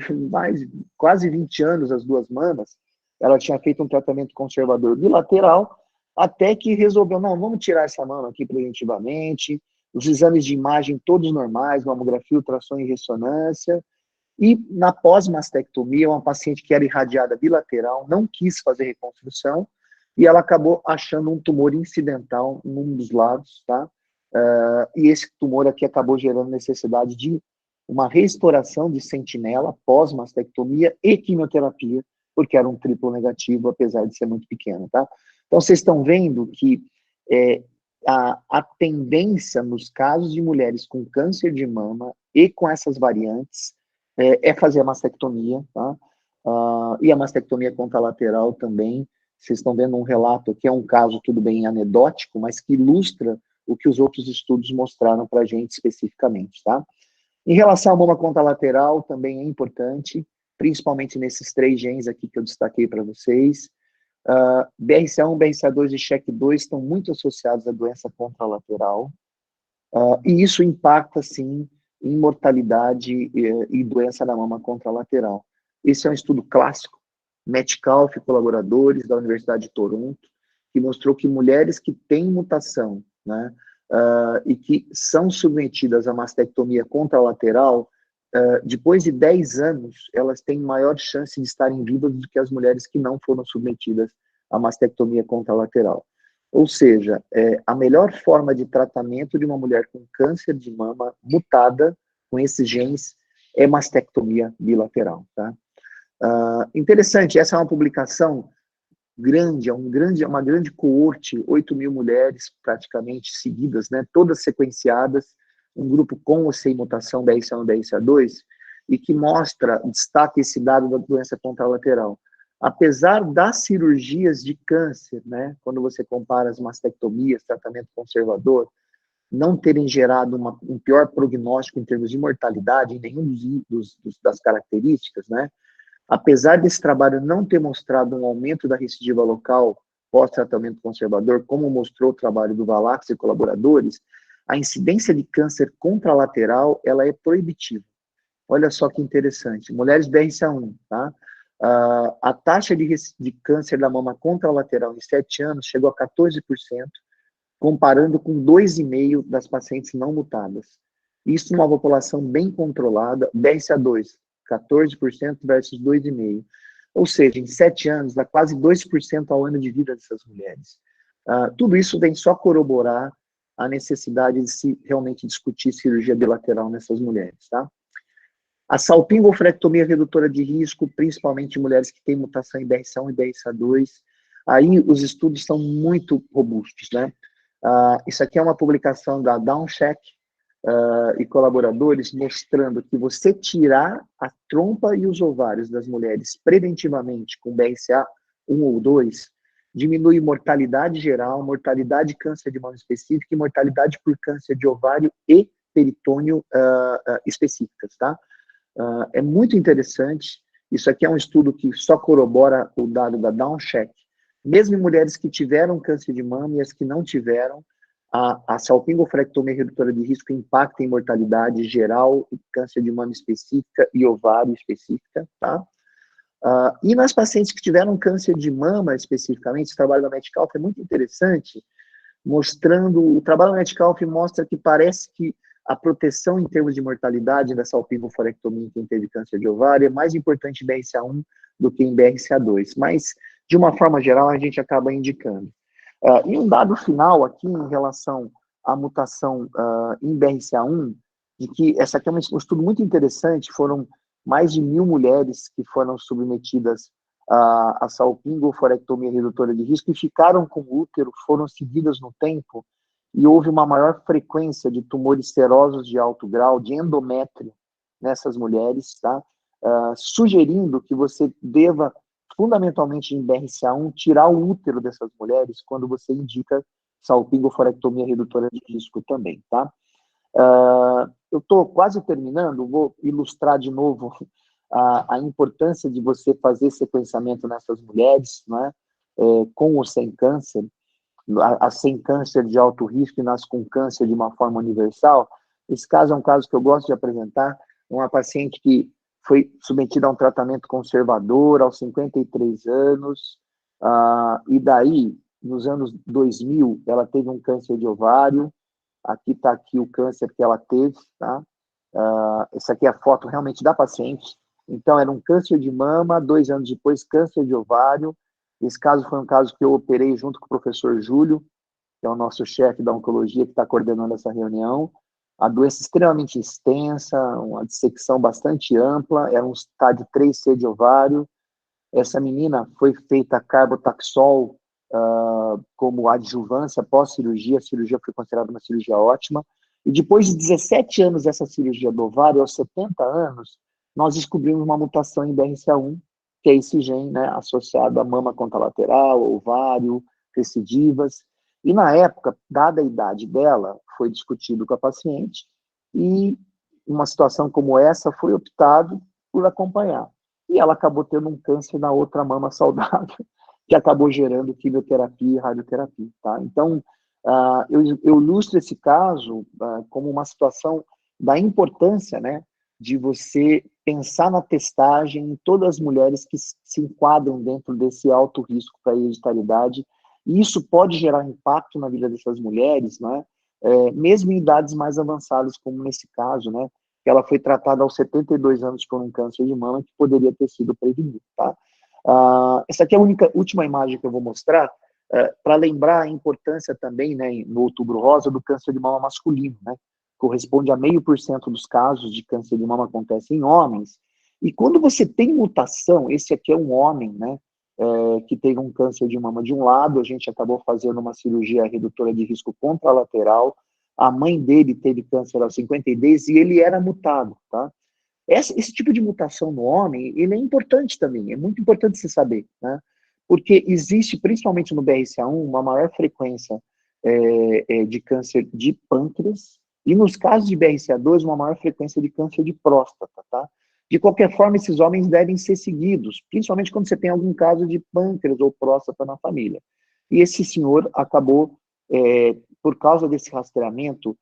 quase 20 anos, as duas mamas. Ela tinha feito um tratamento conservador bilateral, até que resolveu, não, vamos tirar essa mama aqui preventivamente, os exames de imagem todos normais, mamografia, ultrassom e ressonância. E na pós-mastectomia, uma paciente que era irradiada bilateral, não quis fazer reconstrução, e ela acabou achando um tumor incidental num dos lados, tá? E esse tumor aqui acabou gerando necessidade de uma restauração de sentinela pós-mastectomia e quimioterapia, porque era um triplo negativo, apesar de ser muito pequeno, tá? Então, vocês estão vendo que a tendência nos casos de mulheres com câncer de mama e com essas variantes fazer a mastectomia, tá? E a mastectomia contralateral também. Vocês estão vendo um relato aqui, é um caso, tudo bem, anedótico, mas que ilustra o que os outros estudos mostraram para a gente especificamente, tá? Em relação à mama contralateral, também é importante, principalmente nesses 3 genes aqui que eu destaquei para vocês. BRCA1, BRCA2 e SHEC2 estão muito associados à doença contralateral, e isso impacta, sim, em mortalidade e doença da mama contralateral. Esse é um estudo clássico, Metcalfe e colaboradores da Universidade de Toronto, que mostrou que mulheres que têm mutação, né, e que são submetidas à mastectomia contralateral depois de 10 anos, elas têm maior chance de estarem vivas do que as mulheres que não foram submetidas à mastectomia contralateral. Ou seja, a melhor forma de tratamento de uma mulher com câncer de mama mutada, com esses genes, é mastectomia bilateral. Tá? Interessante, essa é uma publicação grande, uma grande coorte, 8.000 mulheres praticamente seguidas, né, todas sequenciadas, um grupo com ou sem mutação BRCA1, BRCA2, e que destaca esse dado da doença contralateral. Apesar das cirurgias de câncer, né, quando você compara as mastectomias, tratamento conservador, não terem gerado um pior prognóstico em termos de mortalidade em nenhum das características, né, apesar desse trabalho não ter mostrado um aumento da recidiva local pós-tratamento conservador, como mostrou o trabalho do Valax e colaboradores, a incidência de câncer contralateral, ela é proibitiva. Olha só que interessante. Mulheres BRCA1, tá? A taxa de câncer da mama contralateral em 7 anos chegou a 14%, comparando com 2,5% das pacientes não mutadas. Isso numa população bem controlada, BRCA2, 14% versus 2,5%. Ou seja, em 7 anos, dá quase 2% ao ano de vida dessas mulheres. Tudo isso vem só corroborar a necessidade de se realmente discutir cirurgia bilateral nessas mulheres, tá? A salpingo-ofrectomia redutora de risco, principalmente em mulheres que têm mutação em BRCA1 e BRCA2, aí os estudos são muito robustos, né? Isso aqui é uma publicação da Downcheck e colaboradores mostrando que você tirar a trompa e os ovários das mulheres preventivamente com BRCA1 ou 2 diminui mortalidade geral, mortalidade de câncer de mama específica e mortalidade por câncer de ovário e peritônio específicas, tá? É muito interessante. Isso aqui é um estudo que só corrobora o dado da Downcheck. Mesmo em mulheres que tiveram câncer de mama e as que não tiveram, a salpingofrectomia redutora de risco impacta em mortalidade geral, câncer de mama específica e ovário específica, tá? E nas pacientes que tiveram câncer de mama especificamente, esse trabalho da Metcalf é muito interessante, o trabalho da Metcalf mostra que parece que a proteção em termos de mortalidade da salpingoforectomia em quem teve câncer de ovário é mais importante em BRCA1 do que em BRCA2, mas de uma forma geral a gente acaba indicando. E um dado final aqui em relação à mutação em BRCA1, de que essa aqui é um estudo muito interessante, foram mais de 1.000 mulheres que foram submetidas a salpingoforectomia redutora de risco e ficaram com útero, foram seguidas no tempo, e houve uma maior frequência de tumores serosos de alto grau, de endométrio, nessas mulheres, tá? Sugerindo que você deva, fundamentalmente em BRCA1, tirar o útero dessas mulheres quando você indica salpingoforectomia redutora de risco também, tá? Eu estou quase terminando, vou ilustrar de novo a importância de você fazer sequenciamento nessas mulheres, né, com ou sem câncer, a sem câncer de alto risco e nas com câncer de uma forma universal. Esse caso é um caso que eu gosto de apresentar, uma paciente que foi submetida a um tratamento conservador aos 53 anos, e daí, nos anos 2000, ela teve um câncer de ovário. Aqui está aqui o câncer que ela teve, tá? Essa aqui é a foto realmente da paciente. Então, era um câncer de mama, 2 anos depois, câncer de ovário. Esse caso foi um caso que eu operei junto com o professor Júlio, que é o nosso chefe da oncologia, que está coordenando essa reunião. A doença extremamente extensa, uma dissecção bastante ampla, era um estádio 3C de ovário. Essa menina foi feita carbotaxol como adjuvância pós-cirurgia, a cirurgia foi considerada uma cirurgia ótima, e depois de 17 anos dessa cirurgia do ovário, aos 70 anos, nós descobrimos uma mutação em BRCA1, que é esse gene, né, associado à mama contralateral, ovário, recidivas, e na época, dada a idade dela, foi discutido com a paciente, e uma situação como essa foi optado por acompanhar. E ela acabou tendo um câncer na outra mama saudável, que acabou gerando quimioterapia e radioterapia, tá? Então, eu ilustro esse caso como uma situação da importância, né, de você pensar na testagem em todas as mulheres que se enquadram dentro desse alto risco para a hereditariedade, e isso pode gerar impacto na vida dessas mulheres, né, mesmo em idades mais avançadas, como nesse caso, né, que ela foi tratada aos 72 anos por um câncer de mama que poderia ter sido prevenido, tá? Essa aqui é a última imagem que eu vou mostrar, para lembrar a importância também, né, no Outubro Rosa, do câncer de mama masculino, né? Corresponde a 0,5% dos casos de câncer de mama acontecem em homens. E quando você tem mutação, esse aqui é um homem, né, que teve um câncer de mama de um lado, a gente acabou fazendo uma cirurgia redutora de risco contralateral, a mãe dele teve câncer aos 52 e ele era mutado, tá? Esse tipo de mutação no homem, ele é importante também, é muito importante se saber, né? Porque existe, principalmente no BRCA1, uma maior frequência de câncer de pâncreas, e nos casos de BRCA2, uma maior frequência de câncer de próstata, tá? De qualquer forma, esses homens devem ser seguidos, principalmente quando você tem algum caso de pâncreas ou próstata na família. E esse senhor acabou, por causa desse rastreamento,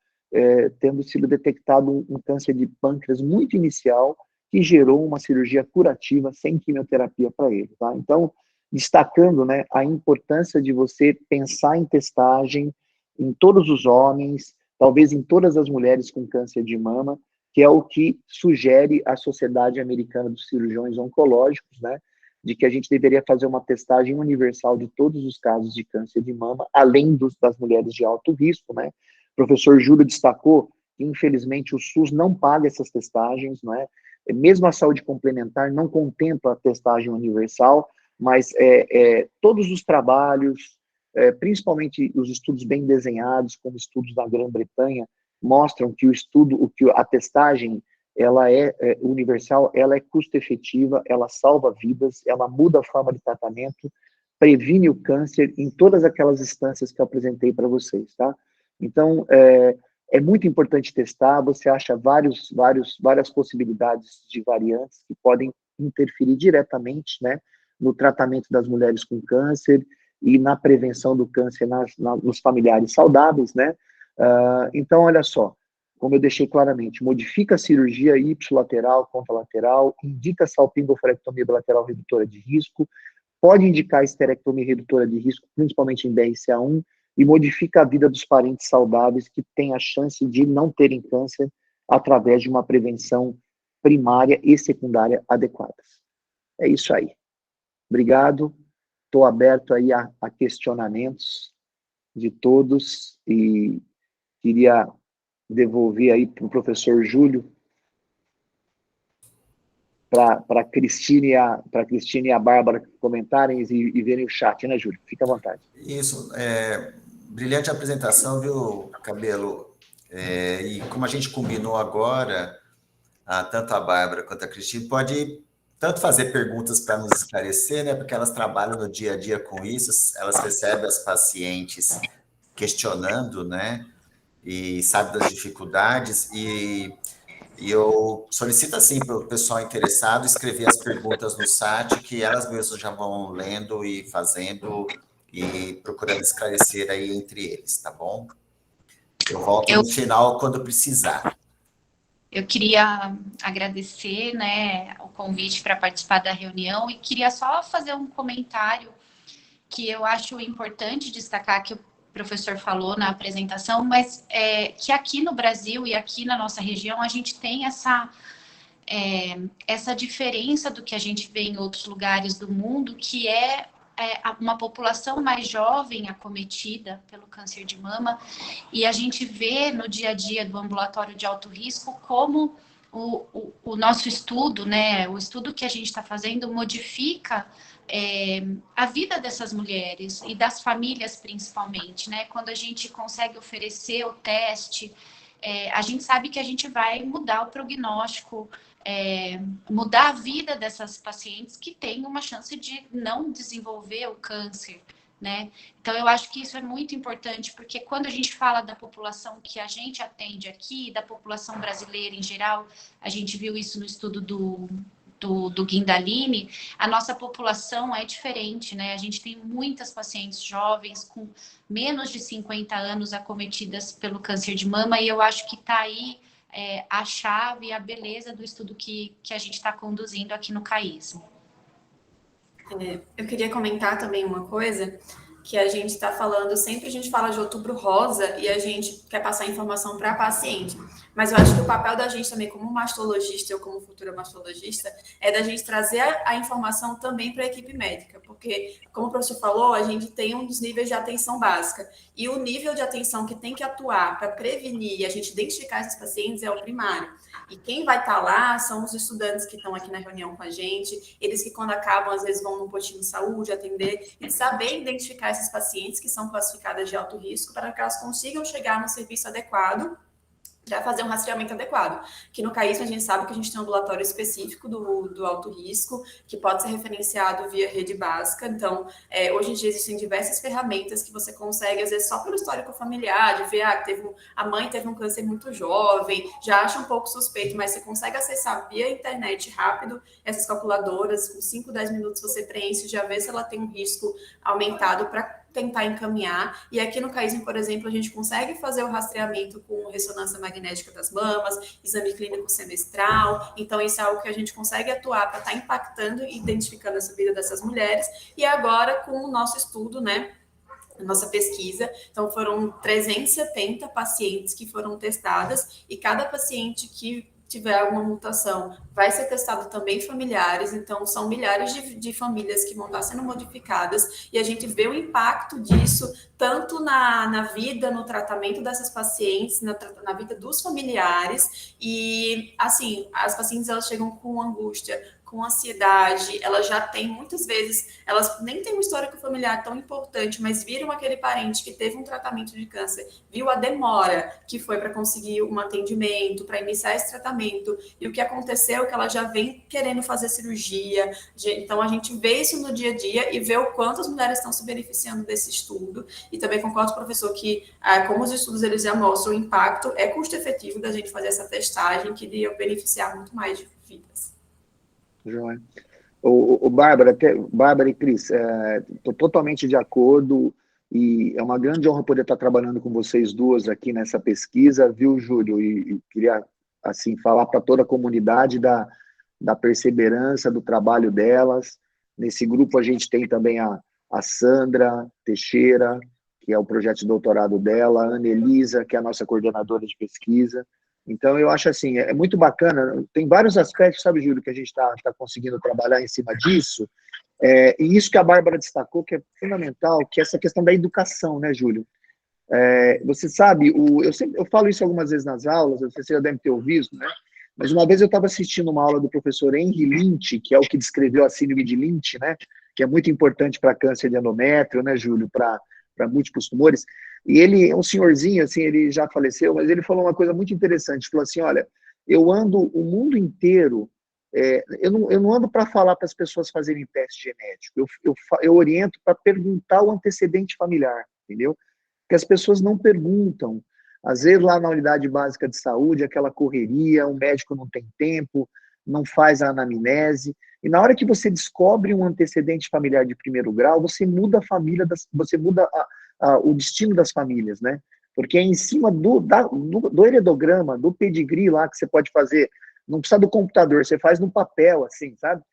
tendo sido detectado um câncer de pâncreas muito inicial, que gerou uma cirurgia curativa sem quimioterapia para ele, tá? Então, destacando, né, a importância de você pensar em testagem em todos os homens, talvez em todas as mulheres com câncer de mama, que é o que sugere a Sociedade Americana dos Cirurgiões Oncológicos, né, de que a gente deveria fazer uma testagem universal de todos os casos de câncer de mama, além das mulheres de alto risco, né. O professor Júlio destacou que, infelizmente, o SUS não paga essas testagens, não é? Mesmo a saúde complementar não contempla a testagem universal, mas todos os trabalhos, principalmente os estudos bem desenhados, como estudos da Grã-Bretanha, mostram que a testagem, ela é universal, ela é custo-efetiva, ela salva vidas, ela muda a forma de tratamento, previne o câncer em todas aquelas instâncias que eu apresentei para vocês, tá? Então, é muito importante testar, você acha várias possibilidades de variantes que podem interferir diretamente, né, no tratamento das mulheres com câncer e na prevenção do câncer nos familiares saudáveis, né? Então, olha só, como eu deixei claramente, modifica a cirurgia ipsilateral, contralateral, indica salpingofarectomia bilateral redutora de risco, pode indicar esterectomia redutora de risco, principalmente em BRCA1, e modifica a vida dos parentes saudáveis que têm a chance de não terem câncer através de uma prevenção primária e secundária adequadas. É isso aí. Obrigado. Estou aberto aí a questionamentos de todos e queria devolver aí para o professor Júlio, para a Cristina e a Bárbara comentarem e verem o chat, né, Júlio? Fica à vontade. Isso, brilhante apresentação, viu, Cabelo? E como a gente combinou agora, tanto a Bárbara quanto a Cristina pode tanto fazer perguntas para nos esclarecer, né? Porque elas trabalham no dia a dia com isso, elas recebem as pacientes questionando, né? E sabem das dificuldades e eu solicito, assim, para o pessoal interessado escrever as perguntas no site, que elas mesmas já vão lendo e fazendo e procurando esclarecer aí entre eles, tá bom? Eu volto no final quando precisar. Eu queria agradecer, né, o convite para participar da reunião e queria só fazer um comentário que eu acho importante destacar, que o professor falou na apresentação, mas que aqui no Brasil e aqui na nossa região a gente tem essa diferença do que a gente vê em outros lugares do mundo, que é uma população mais jovem acometida pelo câncer de mama, e a gente vê no dia a dia do ambulatório de alto risco como o nosso estudo, né, o estudo que a gente está fazendo modifica a vida dessas mulheres e das famílias principalmente, né? Quando a gente consegue oferecer o teste, a gente sabe que a gente vai mudar o prognóstico, mudar a vida dessas pacientes que têm uma chance de não desenvolver o câncer, né? Então, eu acho que isso é muito importante, porque quando a gente fala da população que a gente atende aqui, da população brasileira em geral, a gente viu isso no estudo do Guindalini, a nossa população é diferente, né? A gente tem muitas pacientes jovens com menos de 50 anos acometidas pelo câncer de mama, e eu acho que está aí a chave e a beleza do estudo que a gente está conduzindo aqui no CAISM. Eu queria comentar também uma coisa, que a gente está falando, sempre a gente fala de Outubro Rosa e a gente quer passar informação para a paciente. mas eu acho que o papel da gente também, como mastologista ou como futura mastologista, é da gente trazer a informação também para a equipe médica, porque, como o professor falou, a gente tem um dos níveis de atenção básica, e o nível de atenção que tem que atuar para prevenir e a gente identificar esses pacientes é o primário. E quem vai estar lá são os estudantes que estão aqui na reunião com a gente, eles que quando acabam, às vezes vão num postinho de saúde atender, e saber identificar esses pacientes que são classificadas de alto risco para que elas consigam chegar no serviço adequado para fazer um rastreamento adequado. Que no CAISM a gente sabe que a gente tem um ambulatório específico do alto risco, que pode ser referenciado via rede básica. Então, hoje em dia existem diversas ferramentas que você consegue, às vezes, só pelo histórico familiar, de ver, a mãe teve um câncer muito jovem, já acha um pouco suspeito, mas você consegue acessar via internet rápido essas calculadoras, com 5, 10 minutos você preenche, já vê se ela tem um risco aumentado para tentar encaminhar, e aqui no CAISM, por exemplo, a gente consegue fazer o rastreamento com ressonância magnética das mamas, exame clínico semestral, então isso é algo que a gente consegue atuar para estar impactando e identificando essa vida dessas mulheres, e agora com o nosso estudo, né, nossa pesquisa, então foram 370 pacientes que foram testadas, e cada paciente que tiver alguma mutação, vai ser testado também familiares, então são milhares de famílias que vão estar sendo modificadas, e a gente vê o impacto disso, tanto na vida, no tratamento dessas pacientes, na vida dos familiares, e assim, as pacientes elas chegam com angústia, com ansiedade, elas já têm, muitas vezes, elas nem têm um histórico familiar tão importante, mas viram aquele parente que teve um tratamento de câncer, viu a demora que foi para conseguir um atendimento, para iniciar esse tratamento, e o que aconteceu é que ela já vem querendo fazer cirurgia, então a gente vê isso no dia a dia e vê o quanto as mulheres estão se beneficiando desse estudo, e também concordo com o professor que, como os estudos eles já mostram o impacto, é custo efetivo da gente fazer essa testagem, que iria beneficiar muito mais de vidas. Joia. Bárbara e Cris, estou totalmente de acordo e é uma grande honra poder estar trabalhando com vocês duas aqui nessa pesquisa, viu, Júlio? E queria, assim, falar para toda a comunidade da perseverança, do trabalho delas. Nesse grupo a gente tem também a Sandra Teixeira, que é o projeto de doutorado dela, a Ana Elisa, que é a nossa coordenadora de pesquisa. Então, eu acho assim, é muito bacana, tem vários aspectos, sabe, Júlio, que a gente está conseguindo trabalhar em cima disso, e isso que a Bárbara destacou, que é fundamental, que é essa questão da educação, né, Júlio? Você sabe, eu falo isso algumas vezes nas aulas, você já deve ter ouvido, né? Mas uma vez eu estava assistindo uma aula do professor Henry Lynch, que é o que descreveu a síndrome de Lynch, né? Que é muito importante para câncer de endométrio, né, Júlio? Para múltiplos tumores. E ele é um senhorzinho, assim, ele já faleceu, mas ele falou uma coisa muito interessante. Falou assim, olha, eu ando o mundo inteiro, eu não ando para falar para as pessoas fazerem teste genético, eu oriento para perguntar o antecedente familiar, entendeu? Porque as pessoas não perguntam. Às vezes, lá na unidade básica de saúde, aquela correria, o médico não tem tempo, não faz a anamnese, e na hora que você descobre um antecedente familiar de primeiro grau, você muda a família, você muda o destino das famílias, né? Porque é em cima do heredograma, do pedigree lá que você pode fazer, não precisa do computador, você faz no papel, assim, sabe?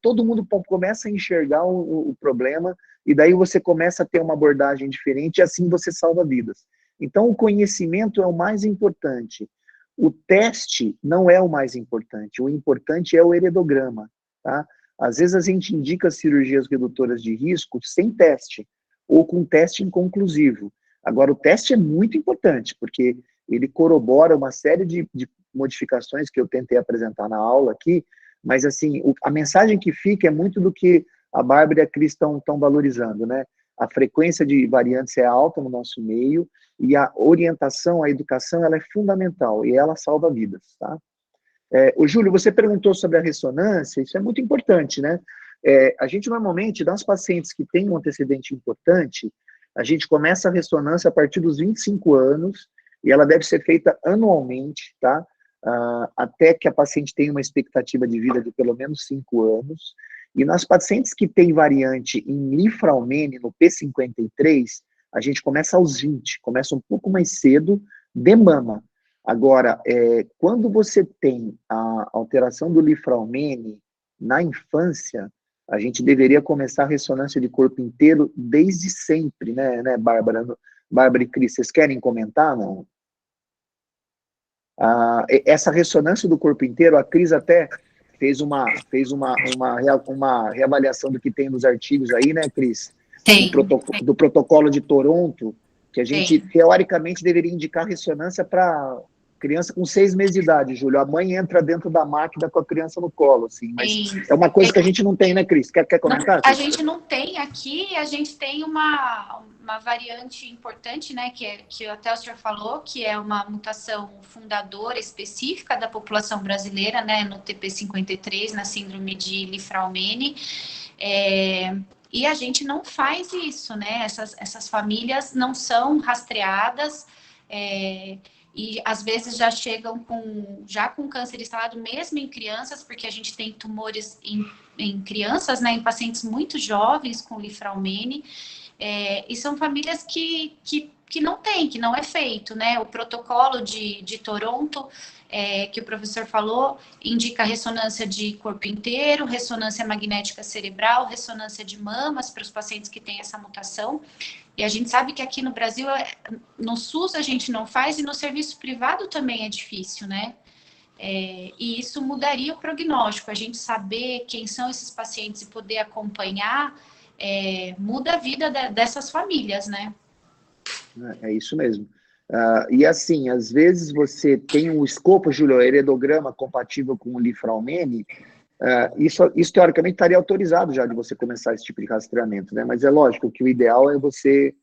Todo mundo começa a enxergar o problema, e daí você começa a ter uma abordagem diferente, e assim você salva vidas. Então, o conhecimento é o mais importante. O teste não é o mais importante, o importante é o heredograma, tá? Às vezes a gente indica cirurgias redutoras de risco sem teste, ou com teste inconclusivo. Agora, o teste é muito importante, porque ele corrobora uma série de modificações que eu tentei apresentar na aula aqui, mas, assim, a mensagem que fica é muito do que a Bárbara e a Cris estão valorizando, né? A frequência de variantes é alta no nosso meio, e a orientação, a educação, ela é fundamental, e ela salva vidas, tá? O Júlio, você perguntou sobre a ressonância, isso é muito importante, né? A gente, normalmente, das pacientes que têm um antecedente importante, a gente começa a ressonância a partir dos 25 anos, e ela deve ser feita anualmente, tá? Até que a paciente tenha uma expectativa de vida de pelo menos 5 anos. E nas pacientes que têm variante em Lifraumene, no P53, a gente começa aos 20, começa um pouco mais cedo, de mama. Agora, quando você tem a alteração do Lifraumene na infância, a gente deveria começar a ressonância de corpo inteiro desde sempre, né, Bárbara? Bárbara e Cris, vocês querem comentar, não? Essa ressonância do corpo inteiro, a Cris até fez uma reavaliação do que tem nos artigos aí, né, Cris? Tem. Do protocolo de Toronto, que a gente, teoricamente, deveria indicar ressonância para criança com 6 meses de idade, Júlio. A mãe entra dentro da máquina com a criança no colo, assim, mas é uma coisa que a gente não tem, né, Cris? Quer comentar? A gente não tem aqui, a gente tem uma variante importante, né, que até o senhor falou, que é uma mutação fundadora específica da população brasileira, né, no TP53, na síndrome de Li-Fraumeni, e a gente não faz isso, né, essas famílias não são rastreadas, e às vezes já chegam com câncer instalado mesmo em crianças, porque a gente tem tumores em crianças, né, em pacientes muito jovens com Li-Fraumeni, e são famílias que não tem, que não é feito, né? O protocolo de Toronto, que o professor falou, indica ressonância de corpo inteiro, ressonância magnética cerebral, ressonância de mamas para os pacientes que têm essa mutação. E a gente sabe que aqui no Brasil, no SUS a gente não faz, e no serviço privado também é difícil, né? E isso mudaria o prognóstico. A gente saber quem são esses pacientes e poder acompanhar, muda a vida dessas famílias, né? É isso mesmo. E assim, às vezes você tem um escopo, Júlio, heredograma compatível com o Li-Fraumeni, isso teoricamente estaria autorizado já de você começar esse tipo de rastreamento, né? Mas é lógico que o ideal é você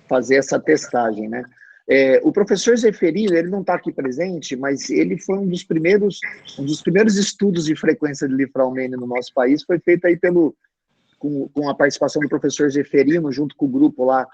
fazer essa testagem, né? O professor Zeferino, ele não está aqui presente, mas ele foi um dos primeiros estudos de frequência de Li-Fraumeni no nosso país, foi feito aí com a participação do professor Zeferino, junto com o grupo lá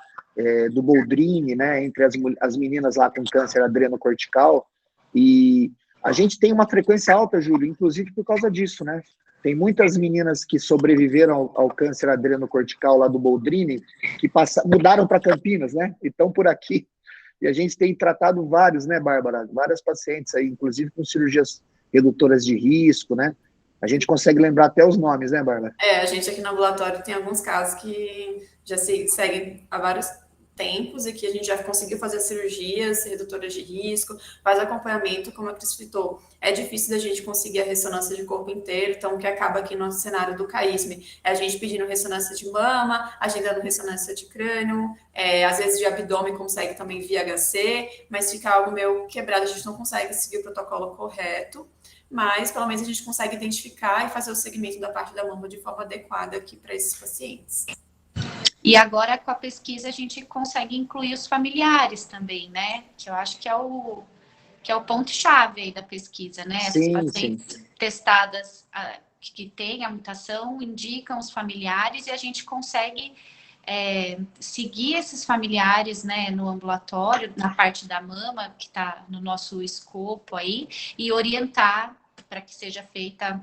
do Boldrini, né, entre as meninas lá com câncer adrenocortical, e a gente tem uma frequência alta, Júlio, inclusive por causa disso, né? Tem muitas meninas que sobreviveram ao câncer adrenocortical lá do Boldrini, que mudaram para Campinas, né? E estão por aqui. E a gente tem tratado vários, né, Bárbara? Várias pacientes aí, inclusive com cirurgias redutoras de risco, né? A gente consegue lembrar até os nomes, né, Bárbara? A gente aqui no ambulatório tem alguns casos que já se seguem há vários tempos e que a gente já conseguiu fazer cirurgias redutoras de risco, faz acompanhamento, como a Cris citou. É difícil da gente conseguir a ressonância de corpo inteiro, então o que acaba aqui no cenário do CAISM é a gente pedindo ressonância de mama, agendando ressonância de crânio, às vezes de abdômen consegue também via HC, mas fica algo meio quebrado, a gente não consegue seguir o protocolo correto, mas pelo menos a gente consegue identificar e fazer o segmento da parte da mama de forma adequada aqui para esses pacientes. E agora, com a pesquisa, a gente consegue incluir os familiares também, né? Que eu acho que é o ponto-chave aí da pesquisa, né? Essas pacientes testadas que têm a mutação indicam os familiares e a gente consegue seguir esses familiares, né, no ambulatório, na parte da mama, que está no nosso escopo aí, e orientar para que seja feita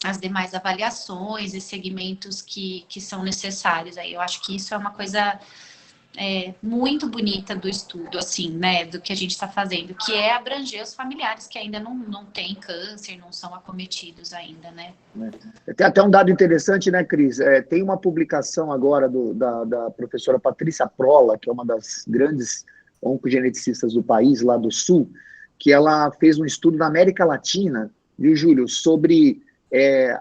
as demais avaliações e segmentos que são necessários. Aí eu acho que isso é uma coisa muito bonita do estudo, assim, né, do que a gente está fazendo, que é abranger os familiares que ainda não têm câncer, não são acometidos ainda, né. Tem até um dado interessante, né, Cris? Tem uma publicação agora da professora Patrícia Prola, que é uma das grandes oncogeneticistas do país, lá do Sul, que ela fez um estudo na América Latina, viu, Júlio, sobre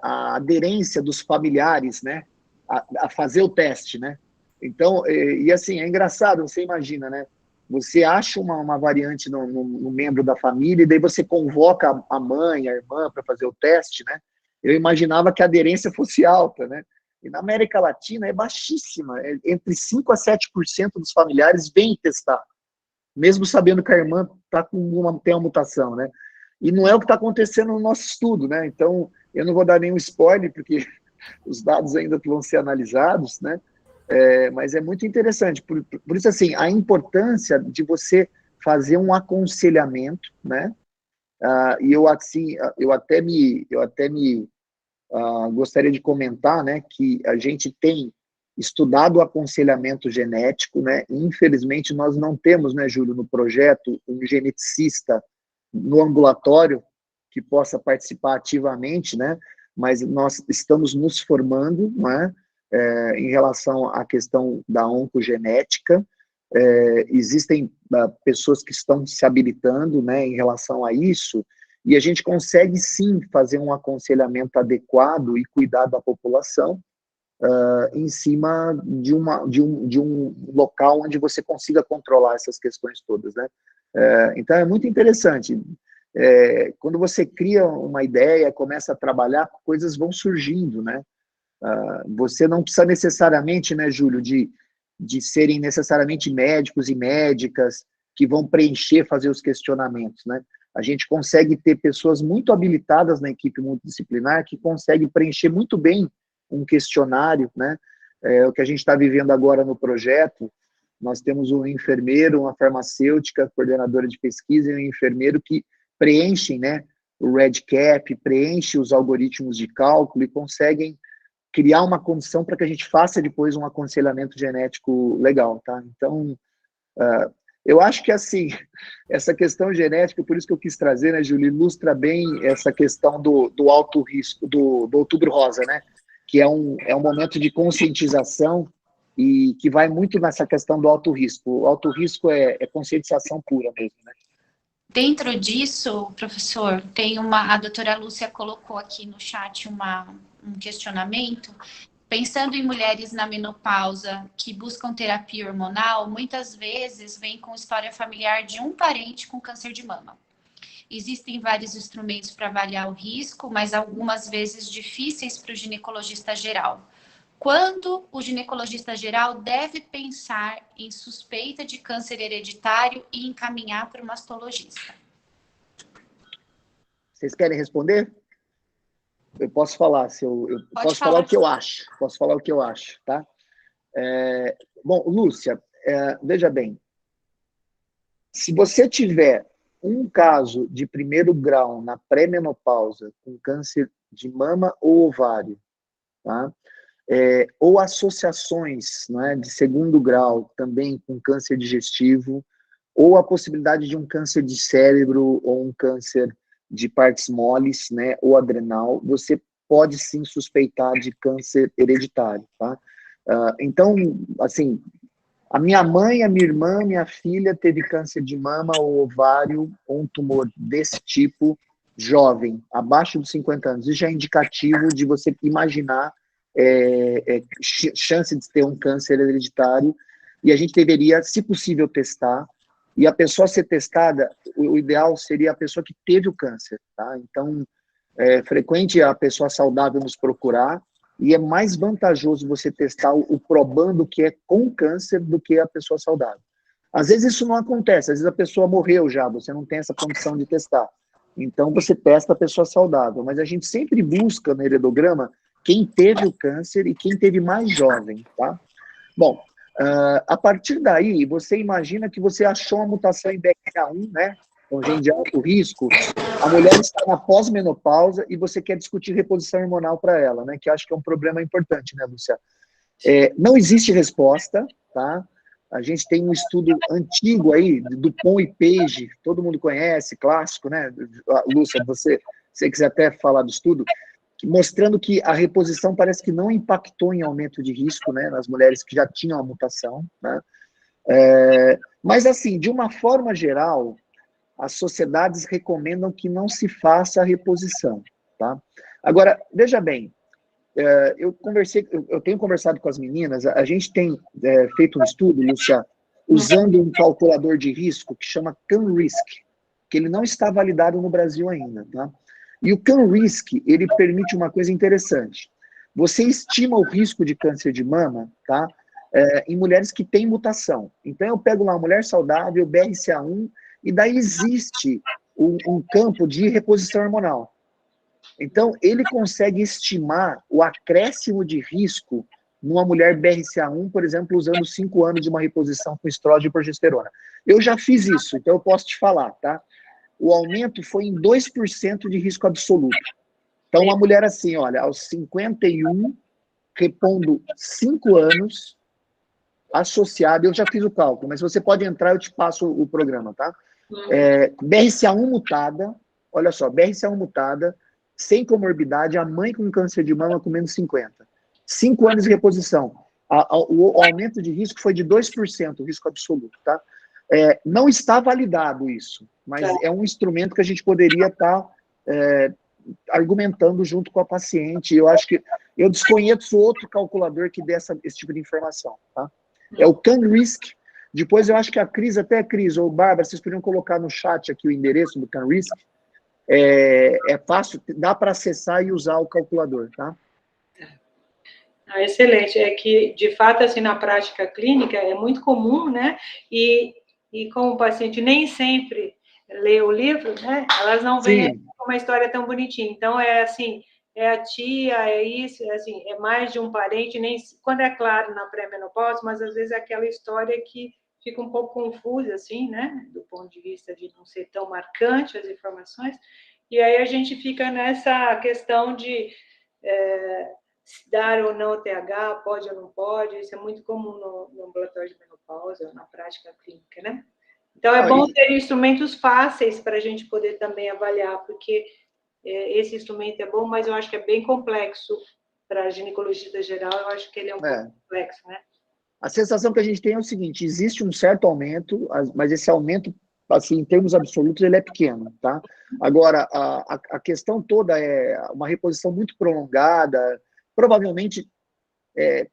a aderência dos familiares, né, a fazer o teste, né? Então, e assim, é engraçado, você imagina, né? Você acha uma variante no membro da família e daí você convoca a mãe, a irmã para fazer o teste, né? Eu imaginava que a aderência fosse alta, né? E na América Latina é baixíssima, entre 5% a 7% dos familiares vêm testar, mesmo sabendo que a irmã tem uma mutação, né? E não é o que está acontecendo no nosso estudo, né? Então, eu não vou dar nenhum spoiler, porque os dados ainda vão ser analisados, né? Mas é muito interessante. Por isso, assim, a importância de você fazer um aconselhamento, né? E eu até gostaria de comentar, né, que a gente tem estudado o aconselhamento genético, né? Infelizmente, nós não temos, né, Júlio, no projeto, um geneticista no ambulatório que possa participar ativamente, né? Mas nós estamos nos formando, né, em relação à questão da oncogenética, existem pessoas que estão se habilitando, né, em relação a isso, e a gente consegue, sim, fazer um aconselhamento adequado e cuidar da população em cima de um local onde você consiga controlar essas questões todas, né? Então, é muito interessante. Quando você cria uma ideia, começa a trabalhar, coisas vão surgindo, né? Você não precisa necessariamente, né, Júlio, de serem necessariamente médicos e médicas que vão preencher, fazer os questionamentos, né? A gente consegue ter pessoas muito habilitadas na equipe multidisciplinar que conseguem preencher muito bem um questionário, né? O que a gente está vivendo agora no projeto, nós temos um enfermeiro, uma farmacêutica, coordenadora de pesquisa, e um enfermeiro que preenchem, né, o REDCap, preenche os algoritmos de cálculo e conseguem criar uma condição para que a gente faça depois um aconselhamento genético legal, tá? Então, eu acho que, assim, essa questão genética, por isso que eu quis trazer, né, Júlio, ilustra bem essa questão do alto risco, do Outubro Rosa, né? Que é um momento de conscientização e que vai muito nessa questão do alto risco. O alto risco é conscientização pura mesmo, né? Dentro disso, professor, a doutora Lúcia colocou aqui no chat um questionamento. Pensando em mulheres na menopausa que buscam terapia hormonal, muitas vezes vem com história familiar de um parente com câncer de mama. Existem vários instrumentos para avaliar o risco, mas algumas vezes difíceis para o ginecologista geral. Quando o ginecologista geral deve pensar em suspeita de câncer hereditário e encaminhar para o mastologista? Vocês querem responder? Eu posso falar, posso falar o que eu acho. Posso falar o que eu acho, tá? Bom, Lúcia, veja bem. Se você tiver um caso de primeiro grau na pré-menopausa com câncer de mama ou ovário, tá? Ou associações, né, de segundo grau também com câncer digestivo, ou a possibilidade de um câncer de cérebro ou um câncer de partes moles, né, ou adrenal, você pode sim suspeitar de câncer hereditário, tá? Então, assim, a minha mãe, a minha irmã, minha filha teve câncer de mama ou ovário ou um tumor desse tipo, jovem, abaixo dos 50 anos. Isso já é indicativo de você imaginar chance de ter um câncer hereditário, e a gente deveria, se possível, testar, e a pessoa ser testada, o ideal seria a pessoa que teve o câncer, tá? Então, é frequente a pessoa saudável nos procurar, e é mais vantajoso você testar o probando que é com câncer do que a pessoa saudável. Às vezes isso não acontece, às vezes a pessoa morreu já, você não tem essa condição de testar. Então, você testa a pessoa saudável, mas a gente sempre busca no heredograma quem teve o câncer e quem teve mais jovem, tá? Bom, a partir daí, você imagina que você achou uma mutação em BRCA1, né? Então, gene de alto risco, a mulher está na pós-menopausa e você quer discutir reposição hormonal para ela, né? Que acho que é um problema importante, né, Lúcia? Não existe resposta, tá? A gente tem um estudo antigo aí, do Pon e Page, todo mundo conhece, clássico, né? Lúcia, você quiser até falar do estudo, mostrando que a reposição parece que não impactou em aumento de risco, né, nas mulheres que já tinham a mutação, né? Mas, assim, de uma forma geral, as sociedades recomendam que não se faça a reposição, tá? Agora, veja bem, eu tenho conversado com as meninas, a gente tem feito um estudo, Lúcia, usando um calculador de risco que chama CanRisk, que ele não está validado no Brasil ainda, tá? E o CanRisk, ele permite uma coisa interessante. Você estima o risco de câncer de mama, tá? Em mulheres que têm mutação. Então, eu pego lá uma mulher saudável, BRCA1, e daí existe um campo de reposição hormonal. Então, ele consegue estimar o acréscimo de risco numa mulher BRCA1, por exemplo, usando 5 anos de uma reposição com estrógeno e progesterona. Eu já fiz isso, então eu posso te falar, tá? O aumento foi em 2% de risco absoluto. Então, uma mulher assim, olha, aos 51, repondo 5 anos, associada, eu já fiz o cálculo, mas você pode entrar, eu te passo o programa, tá? BRCA1 mutada, olha só, BRCA1 mutada, sem comorbidade, a mãe com câncer de mama com menos 50. 5 anos de reposição. O aumento de risco foi de 2%, o risco absoluto, tá? Não está validado isso, mas é um instrumento que a gente poderia estar argumentando junto com a paciente. Eu acho que eu desconheço outro calculador que dê esse tipo de informação, tá? É o CanRisk. Depois eu acho que a Cris, até a Cris ou Bárbara, vocês poderiam colocar no chat aqui o endereço do CanRisk. É fácil, dá para acessar e usar o calculador, tá? Excelente. É que, de fato, assim, na prática clínica, é muito comum, né? E como o paciente nem sempre lê o livro, né? Elas não veem uma história tão bonitinha. Então, assim, é a tia, é isso, assim, é mais de um parente, nem quando é claro na pré-menopausa, mas às vezes é aquela história que fica um pouco confusa, assim, né? Do ponto de vista de não ser tão marcante as informações. E aí a gente fica nessa questão de dar ou não o TH, pode ou não pode, isso é muito comum no ambulatório de menopausa, na prática clínica, né? Então, é bom ter instrumentos fáceis para a gente poder também avaliar, porque esse instrumento é bom, mas eu acho que é bem complexo para a ginecologista geral, eu acho que ele é um pouco complexo, né? A sensação que a gente tem é o seguinte, existe um certo aumento, mas esse aumento, assim, em termos absolutos, ele é pequeno, tá? Agora, a questão toda é uma reposição muito prolongada, provavelmente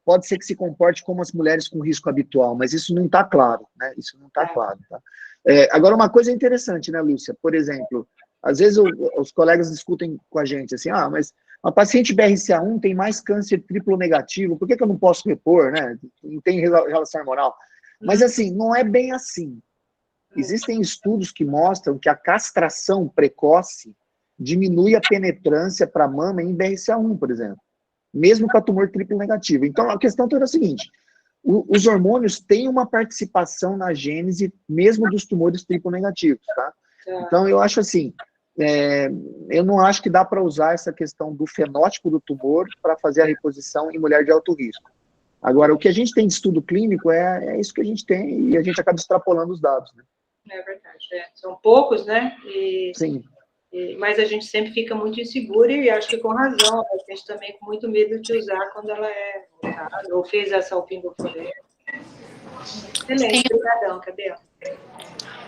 pode ser que se comporte como as mulheres com risco habitual, mas isso não está claro, né? Isso não está claro, tá? Agora, uma coisa interessante, né, Lúcia? Por exemplo, às vezes os colegas discutem com a gente assim, mas uma paciente BRCA1 tem mais câncer triplo negativo, por que eu não posso repor, né? Não tem relação hormonal. Mas, assim, não é bem assim. Existem estudos que mostram que a castração precoce diminui a penetrância para mama em BRCA1, por exemplo, mesmo para tumor triplo negativo. Então, a questão toda é a seguinte, os hormônios têm uma participação na gênese, mesmo dos tumores triplo negativos, tá? Então, eu acho assim, eu não acho que dá para usar essa questão do fenótipo do tumor para fazer a reposição em mulher de alto risco. Agora, o que a gente tem de estudo clínico é isso que a gente tem e a gente acaba extrapolando os dados, né? É verdade, são poucos, né? Sim. Mas a gente sempre fica muito insegura e acho que com razão, a gente também com muito medo de usar quando ela é voltada, ou fez essa alpingoforeia. Excelente, obrigadão, cadê?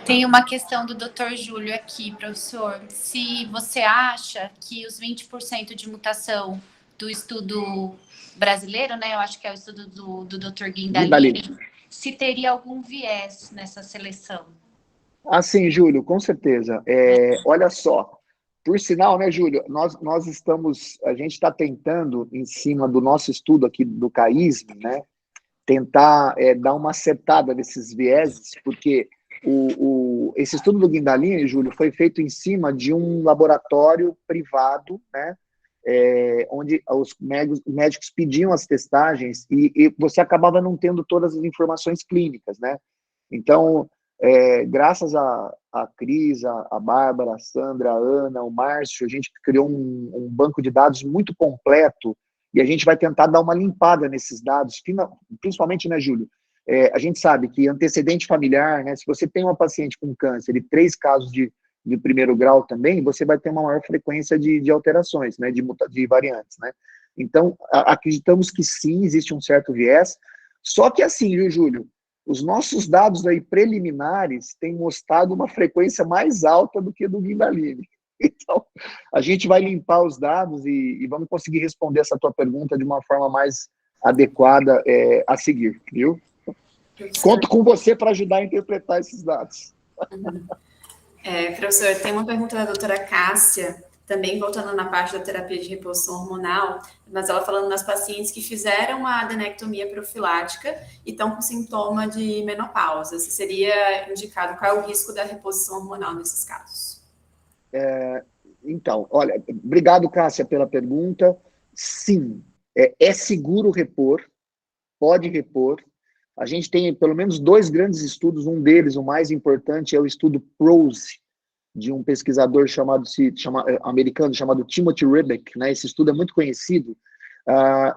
Tem uma questão do Dr. Júlio aqui, professor. Se você acha que os 20% de mutação do estudo brasileiro, né? Eu acho que é o estudo do Dr. Guindalini, se teria algum viés nessa seleção. Sim, Júlio, com certeza. Olha só, por sinal, né, Júlio, a gente está tentando, em cima do nosso estudo aqui do CAISM, né, tentar dar uma acertada nesses vieses, porque esse estudo do Guindalini, Júlio, foi feito em cima de um laboratório privado, né, onde os médicos pediam as testagens e você acabava não tendo todas as informações clínicas, né? Então, graças a Cris, a Bárbara, a Sandra, a Ana, o Márcio, a gente criou um banco de dados muito completo e a gente vai tentar dar uma limpada nesses dados, principalmente, né, Júlio? A gente sabe que antecedente familiar, né, se você tem uma paciente com câncer e 3 casos de primeiro grau também, você vai ter uma maior frequência de alterações, né, de variantes, né? Então, acreditamos que sim, existe um certo viés, só que assim, viu, Júlio? Os nossos dados aí preliminares têm mostrado uma frequência mais alta do que do Guindalini. Então, a gente vai limpar os dados e vamos conseguir responder essa tua pergunta de uma forma mais adequada a seguir, viu? Conto com você para ajudar a interpretar esses dados. Professor, tem uma pergunta da doutora Cássia, também voltando na parte da terapia de reposição hormonal, mas ela falando nas pacientes que fizeram uma adenectomia profilática e estão com sintoma de menopausa. Se seria indicado qual é o risco da reposição hormonal nesses casos? Então, olha, obrigado, Cássia, pela pergunta. Sim, é seguro repor, pode repor. A gente tem pelo menos 2 grandes estudos, um deles, o mais importante, é o estudo PROSE, de um pesquisador americano chamado Timothy Rebec, né? Esse estudo é muito conhecido.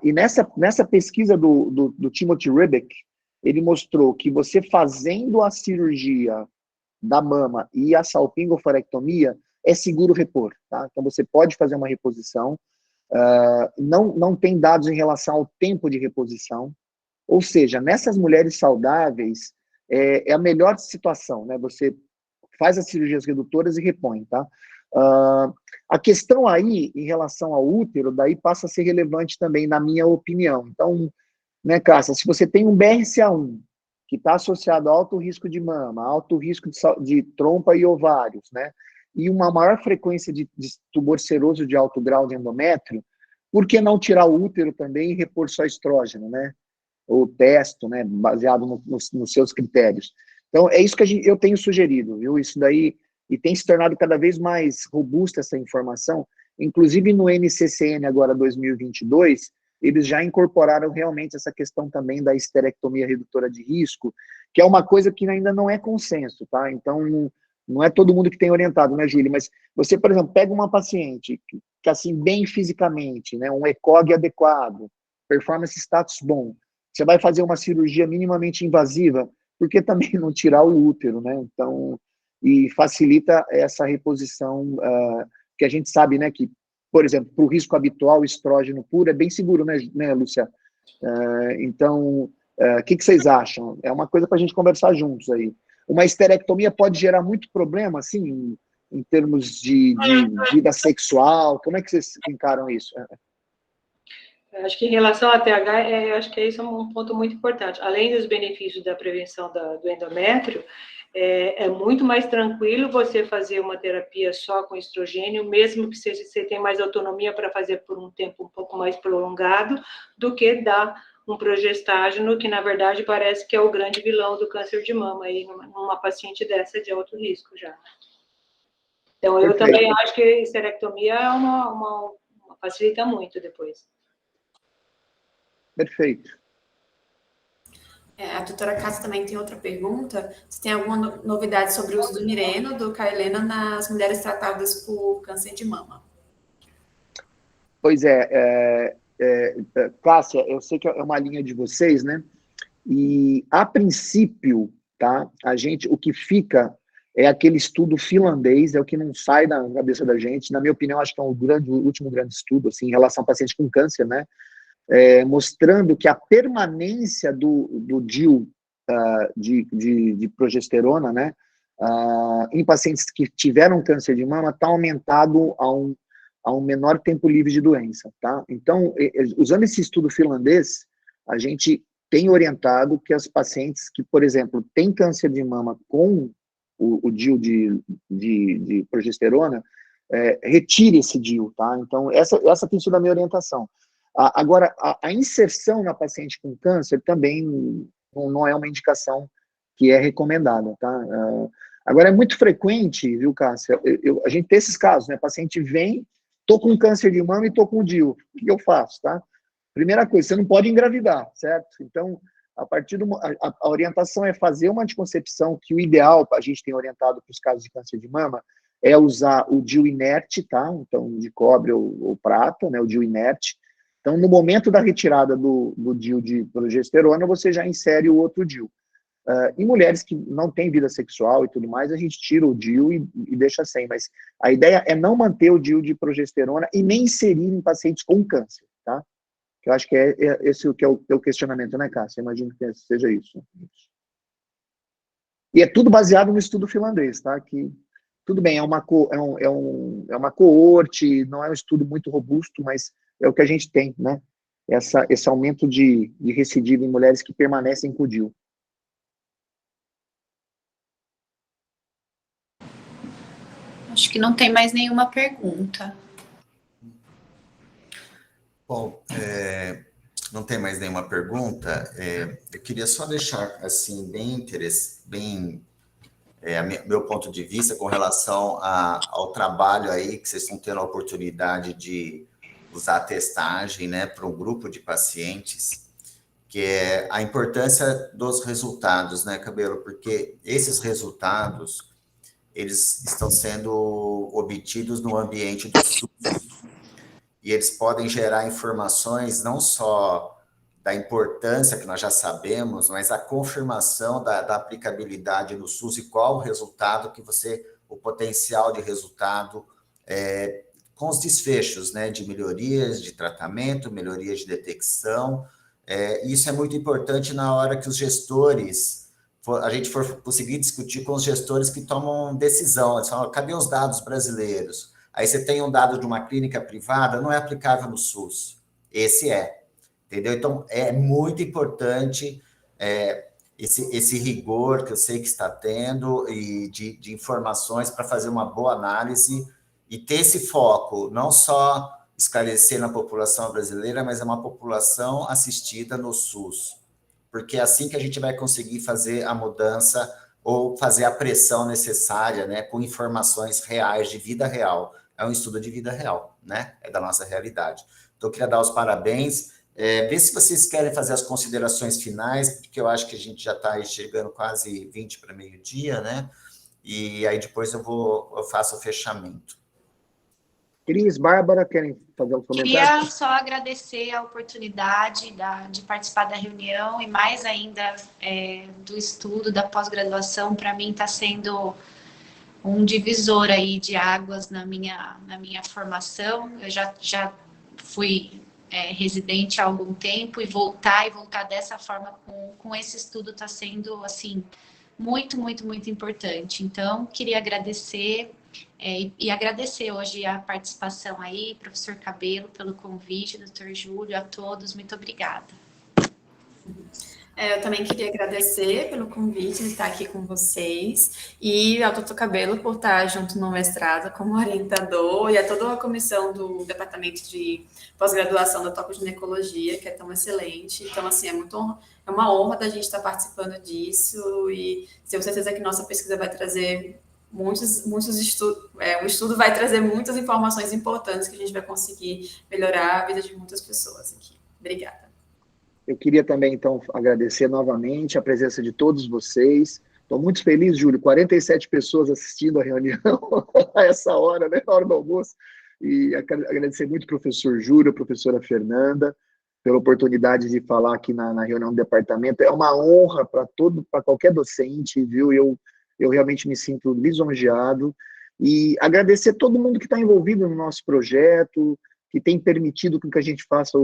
E nessa pesquisa do Timothy Rebec, ele mostrou que você fazendo a cirurgia da mama e a salpingoforectomia, é seguro repor, tá? Então você pode fazer uma reposição. Não tem dados em relação ao tempo de reposição, Ou seja, nessas mulheres saudáveis, é a melhor situação, né? Você faz as cirurgias redutoras e repõe, tá? A questão aí, em relação ao útero, daí passa a ser relevante também, na minha opinião. Então, né, Cássia, se você tem um BRCA1, que está associado a alto risco de mama, alto risco de trompa e ovários, né, e uma maior frequência de tumor seroso de alto grau de endométrio, por que não tirar o útero também e repor só estrógeno, né? Ou testo, né? Baseado nos seus critérios. Então, é isso que eu tenho sugerido, viu? Isso daí, e tem se tornado cada vez mais robusta essa informação, inclusive no NCCN agora 2022, eles já incorporaram realmente essa questão também da esterectomia redutora de risco, que é uma coisa que ainda não é consenso, tá? Então, não é todo mundo que tem orientado, né, Júlia? Mas você, por exemplo, pega uma paciente que assim, bem fisicamente, né, um ECOG adequado, performance status bom, você vai fazer uma cirurgia minimamente invasiva, por que também não tirar o útero, né? Então, e facilita essa reposição, que a gente sabe, né, que, por exemplo, para o risco habitual, o estrógeno puro é bem seguro, né Lúcia? Então, o que vocês acham? É uma coisa para a gente conversar juntos aí. Uma esterectomia pode gerar muito problema, assim, em termos de vida sexual? Como é que vocês encaram isso? Eu acho que em relação à TH, eu acho que isso é um ponto muito importante. Além dos benefícios da prevenção do endométrio, é muito mais tranquilo você fazer uma terapia só com estrogênio, mesmo que você tenha mais autonomia para fazer por um tempo um pouco mais prolongado, do que dar um progestágeno, que na verdade parece que é o grande vilão do câncer de mama, aí numa paciente dessa de alto risco já. Então, eu também acho que a esterectomia é facilita muito depois. Perfeito. A doutora Cássia também tem outra pergunta. Se tem alguma novidade sobre o uso do Mireno, do Cailena, nas mulheres tratadas por câncer de mama? Pois Cássia, eu sei que é uma linha de vocês, né? E, a princípio, tá, o que fica é aquele estudo finlandês, é o que não sai da cabeça da gente. Na minha opinião, acho que é o último grande estudo, assim, em relação a pacientes com câncer, né? Mostrando que a permanência do DIU de progesterona, né, em pacientes que tiveram câncer de mama, está aumentado a um menor tempo livre de doença, tá? Então, usando esse estudo finlandês, a gente tem orientado que as pacientes que, por exemplo, têm câncer de mama com o DIU de progesterona, retire esse DIU, tá? Então, essa tem sido a minha orientação. Agora, a inserção na paciente com câncer também não é uma indicação que é recomendada, tá? Agora, é muito frequente, viu, Cássia, a gente tem esses casos, né? A paciente vem, tô com câncer de mama e tô com DIU. O que eu faço, tá? Primeira coisa, você não pode engravidar, certo? Então, a orientação é fazer uma anticoncepção, que o ideal, a gente tem orientado para os casos de câncer de mama, é usar o DIU inerte, tá? Então, de cobre ou prata, né? O DIU inerte. Então, no momento da retirada do DIU de progesterona, você já insere o outro DIU. Em mulheres que não têm vida sexual e tudo mais, a gente tira o DIU e deixa sem. Mas a ideia é não manter o DIU de progesterona e nem inserir em pacientes com câncer, tá? Eu acho que esse que é o teu questionamento, né, Cássia? Imagino que seja isso. E é tudo baseado no estudo finlandês, tá? Que, tudo bem, é uma coorte, não é um estudo muito robusto, mas é o que a gente tem, né? Esse aumento de recidiva em mulheres que permanecem com o DIU. Acho que não tem mais nenhuma pergunta. Bom, não tem mais nenhuma pergunta. Eu queria só deixar, assim, meu ponto de vista com relação ao trabalho aí que vocês estão tendo a oportunidade de usar a testagem, né, para um grupo de pacientes, que é a importância dos resultados, né, Cabelo? Porque esses resultados, eles estão sendo obtidos no ambiente do SUS, e eles podem gerar informações não só da importância que nós já sabemos, mas a confirmação da aplicabilidade no SUS e qual o resultado o potencial de resultado com os desfechos, né, de melhorias de tratamento, melhorias de detecção, Isso é muito importante na hora que os gestores, a gente for conseguir discutir com os gestores que tomam decisão. Eles falam, cadê os dados brasileiros? Aí você tem um dado de uma clínica privada, não é aplicável no SUS. Esse é, entendeu? Então, é muito importante esse rigor que eu sei que está tendo e de informações para fazer uma boa análise e ter esse foco, não só esclarecer na população brasileira, mas é uma população assistida no SUS, porque é assim que a gente vai conseguir fazer a mudança ou fazer a pressão necessária, né, com informações reais, de vida real. É um estudo de vida real, né, é da nossa realidade. Então, eu queria dar os parabéns. Ver se vocês querem fazer as considerações finais, porque eu acho que a gente já está chegando quase 20 para meio-dia, né? E aí depois eu faço o fechamento. Cris, Bárbara, querem fazer um comentário? Queria só agradecer a oportunidade de participar da reunião e mais ainda do estudo, da pós-graduação. Para mim está sendo um divisor aí de águas na minha formação. Eu já fui residente há algum tempo e voltar dessa forma com esse estudo está sendo, assim, muito, muito, muito importante. Então, queria agradecer e agradecer hoje a participação aí, professor Cabelo, pelo convite, doutor Júlio, a todos, muito obrigada. Eu também queria agradecer pelo convite de estar aqui com vocês e ao doutor Cabelo por estar junto no mestrado como orientador e a toda a comissão do Departamento de Pós-Graduação da Tocoginecologia, que é tão excelente. Então, assim, é uma honra da gente estar participando disso e tenho certeza que nossa pesquisa vai trazer muitos estudos, o estudo vai trazer muitas informações importantes que a gente vai conseguir melhorar a vida de muitas pessoas aqui. Obrigada. Eu queria também, então, agradecer novamente a presença de todos vocês. Estou muito feliz, Júlio, 47 pessoas assistindo a reunião a essa hora, né, na hora do almoço. E agradecer muito ao professor Júlio, a professora Fernanda, pela oportunidade de falar aqui na reunião do departamento. É uma honra para qualquer docente, viu? Eu realmente me sinto lisonjeado. E agradecer todo mundo que está envolvido no nosso projeto, que tem permitido que a gente faça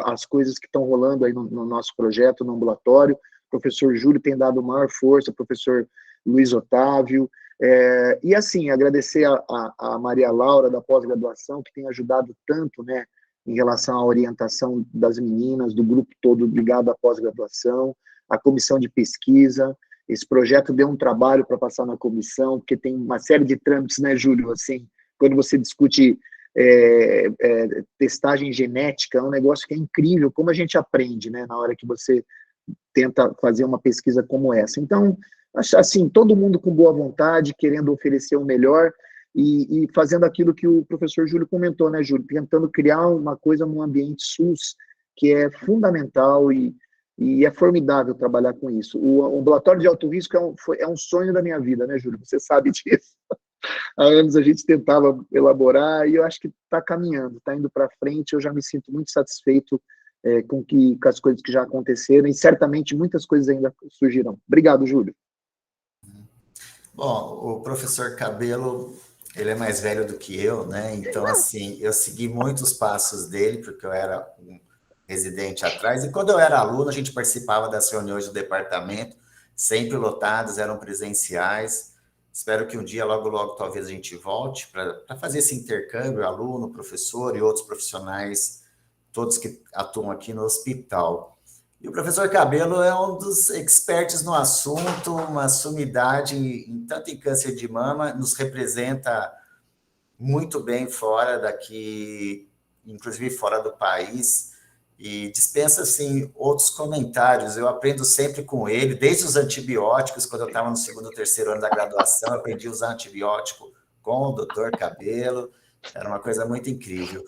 as coisas que estão rolando aí no nosso projeto, no ambulatório. O professor Júlio tem dado maior força, o professor Luiz Otávio. E, assim, agradecer a Maria Laura, da pós-graduação, que tem ajudado tanto, né, em relação à orientação das meninas, do grupo todo ligado à pós-graduação, a comissão de pesquisa. Esse projeto deu um trabalho para passar na comissão, porque tem uma série de trâmites, né, Júlio? Assim, quando você discute testagem genética, é um negócio que é incrível, como a gente aprende, né, na hora que você tenta fazer uma pesquisa como essa. Então, assim, todo mundo com boa vontade, querendo oferecer o melhor e fazendo aquilo que o professor Júlio comentou, né, Júlio? Tentando criar uma coisa num ambiente SUS, que é fundamental e é formidável trabalhar com isso. O ambulatório de alto risco é um sonho da minha vida, né, Júlio? Você sabe disso. Há anos a gente tentava elaborar e eu acho que está caminhando, está indo para frente. Eu já me sinto muito satisfeito com as coisas que já aconteceram e certamente muitas coisas ainda surgirão. Obrigado, Júlio. Bom, o professor Cabelo, ele é mais velho do que eu, né? Então, assim, eu segui muitos passos dele, porque eu era um residente atrás, e quando eu era aluno, a gente participava das reuniões do departamento, sempre lotadas, eram presenciais. Espero que um dia, logo, logo, talvez a gente volte para fazer esse intercâmbio, aluno, professor e outros profissionais, todos que atuam aqui no hospital. E o professor Cabelo é um dos experts no assunto, uma sumidade, tanto em câncer de mama, nos representa muito bem fora daqui, inclusive fora do país, e dispensa, assim, outros comentários. Eu aprendo sempre com ele, desde os antibióticos, quando eu estava no 2º ou 3º ano da graduação, eu aprendi a usar antibiótico com o doutor Cabelo, era uma coisa muito incrível.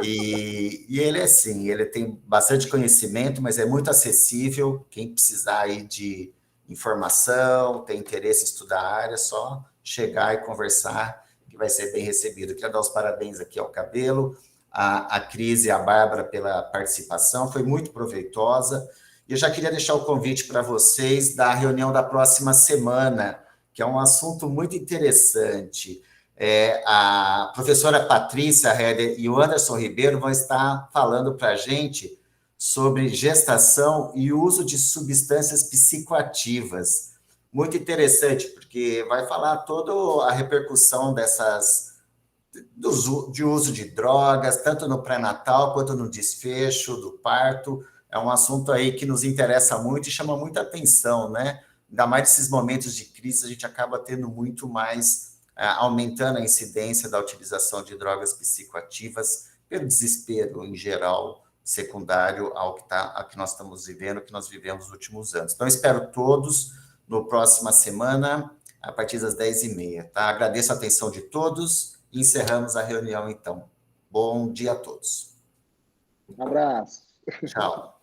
E ele, assim, ele tem bastante conhecimento, mas é muito acessível. Quem precisar aí de informação, tem interesse em estudar a área, é só chegar e conversar, que vai ser bem recebido. Quero dar os parabéns aqui ao Cabelo, a Cris e a Bárbara pela participação, foi muito proveitosa. E eu já queria deixar o convite para vocês da reunião da próxima semana, que é um assunto muito interessante. A professora Patrícia Heder e o Anderson Ribeiro vão estar falando para a gente sobre gestação e uso de substâncias psicoativas. Muito interessante, porque vai falar toda a repercussão de uso de drogas, tanto no pré-natal quanto no desfecho do parto. É um assunto aí que nos interessa muito e chama muita atenção, né? Ainda mais nesses momentos de crise, a gente acaba tendo muito mais, aumentando a incidência da utilização de drogas psicoativas pelo desespero, em geral, secundário ao que nós estamos vivendo, que nós vivemos nos últimos anos. Então, espero todos no próxima semana, a partir das 10h30, tá? Agradeço a atenção de todos e encerramos a reunião, então. Bom dia a todos. Um abraço. Tchau.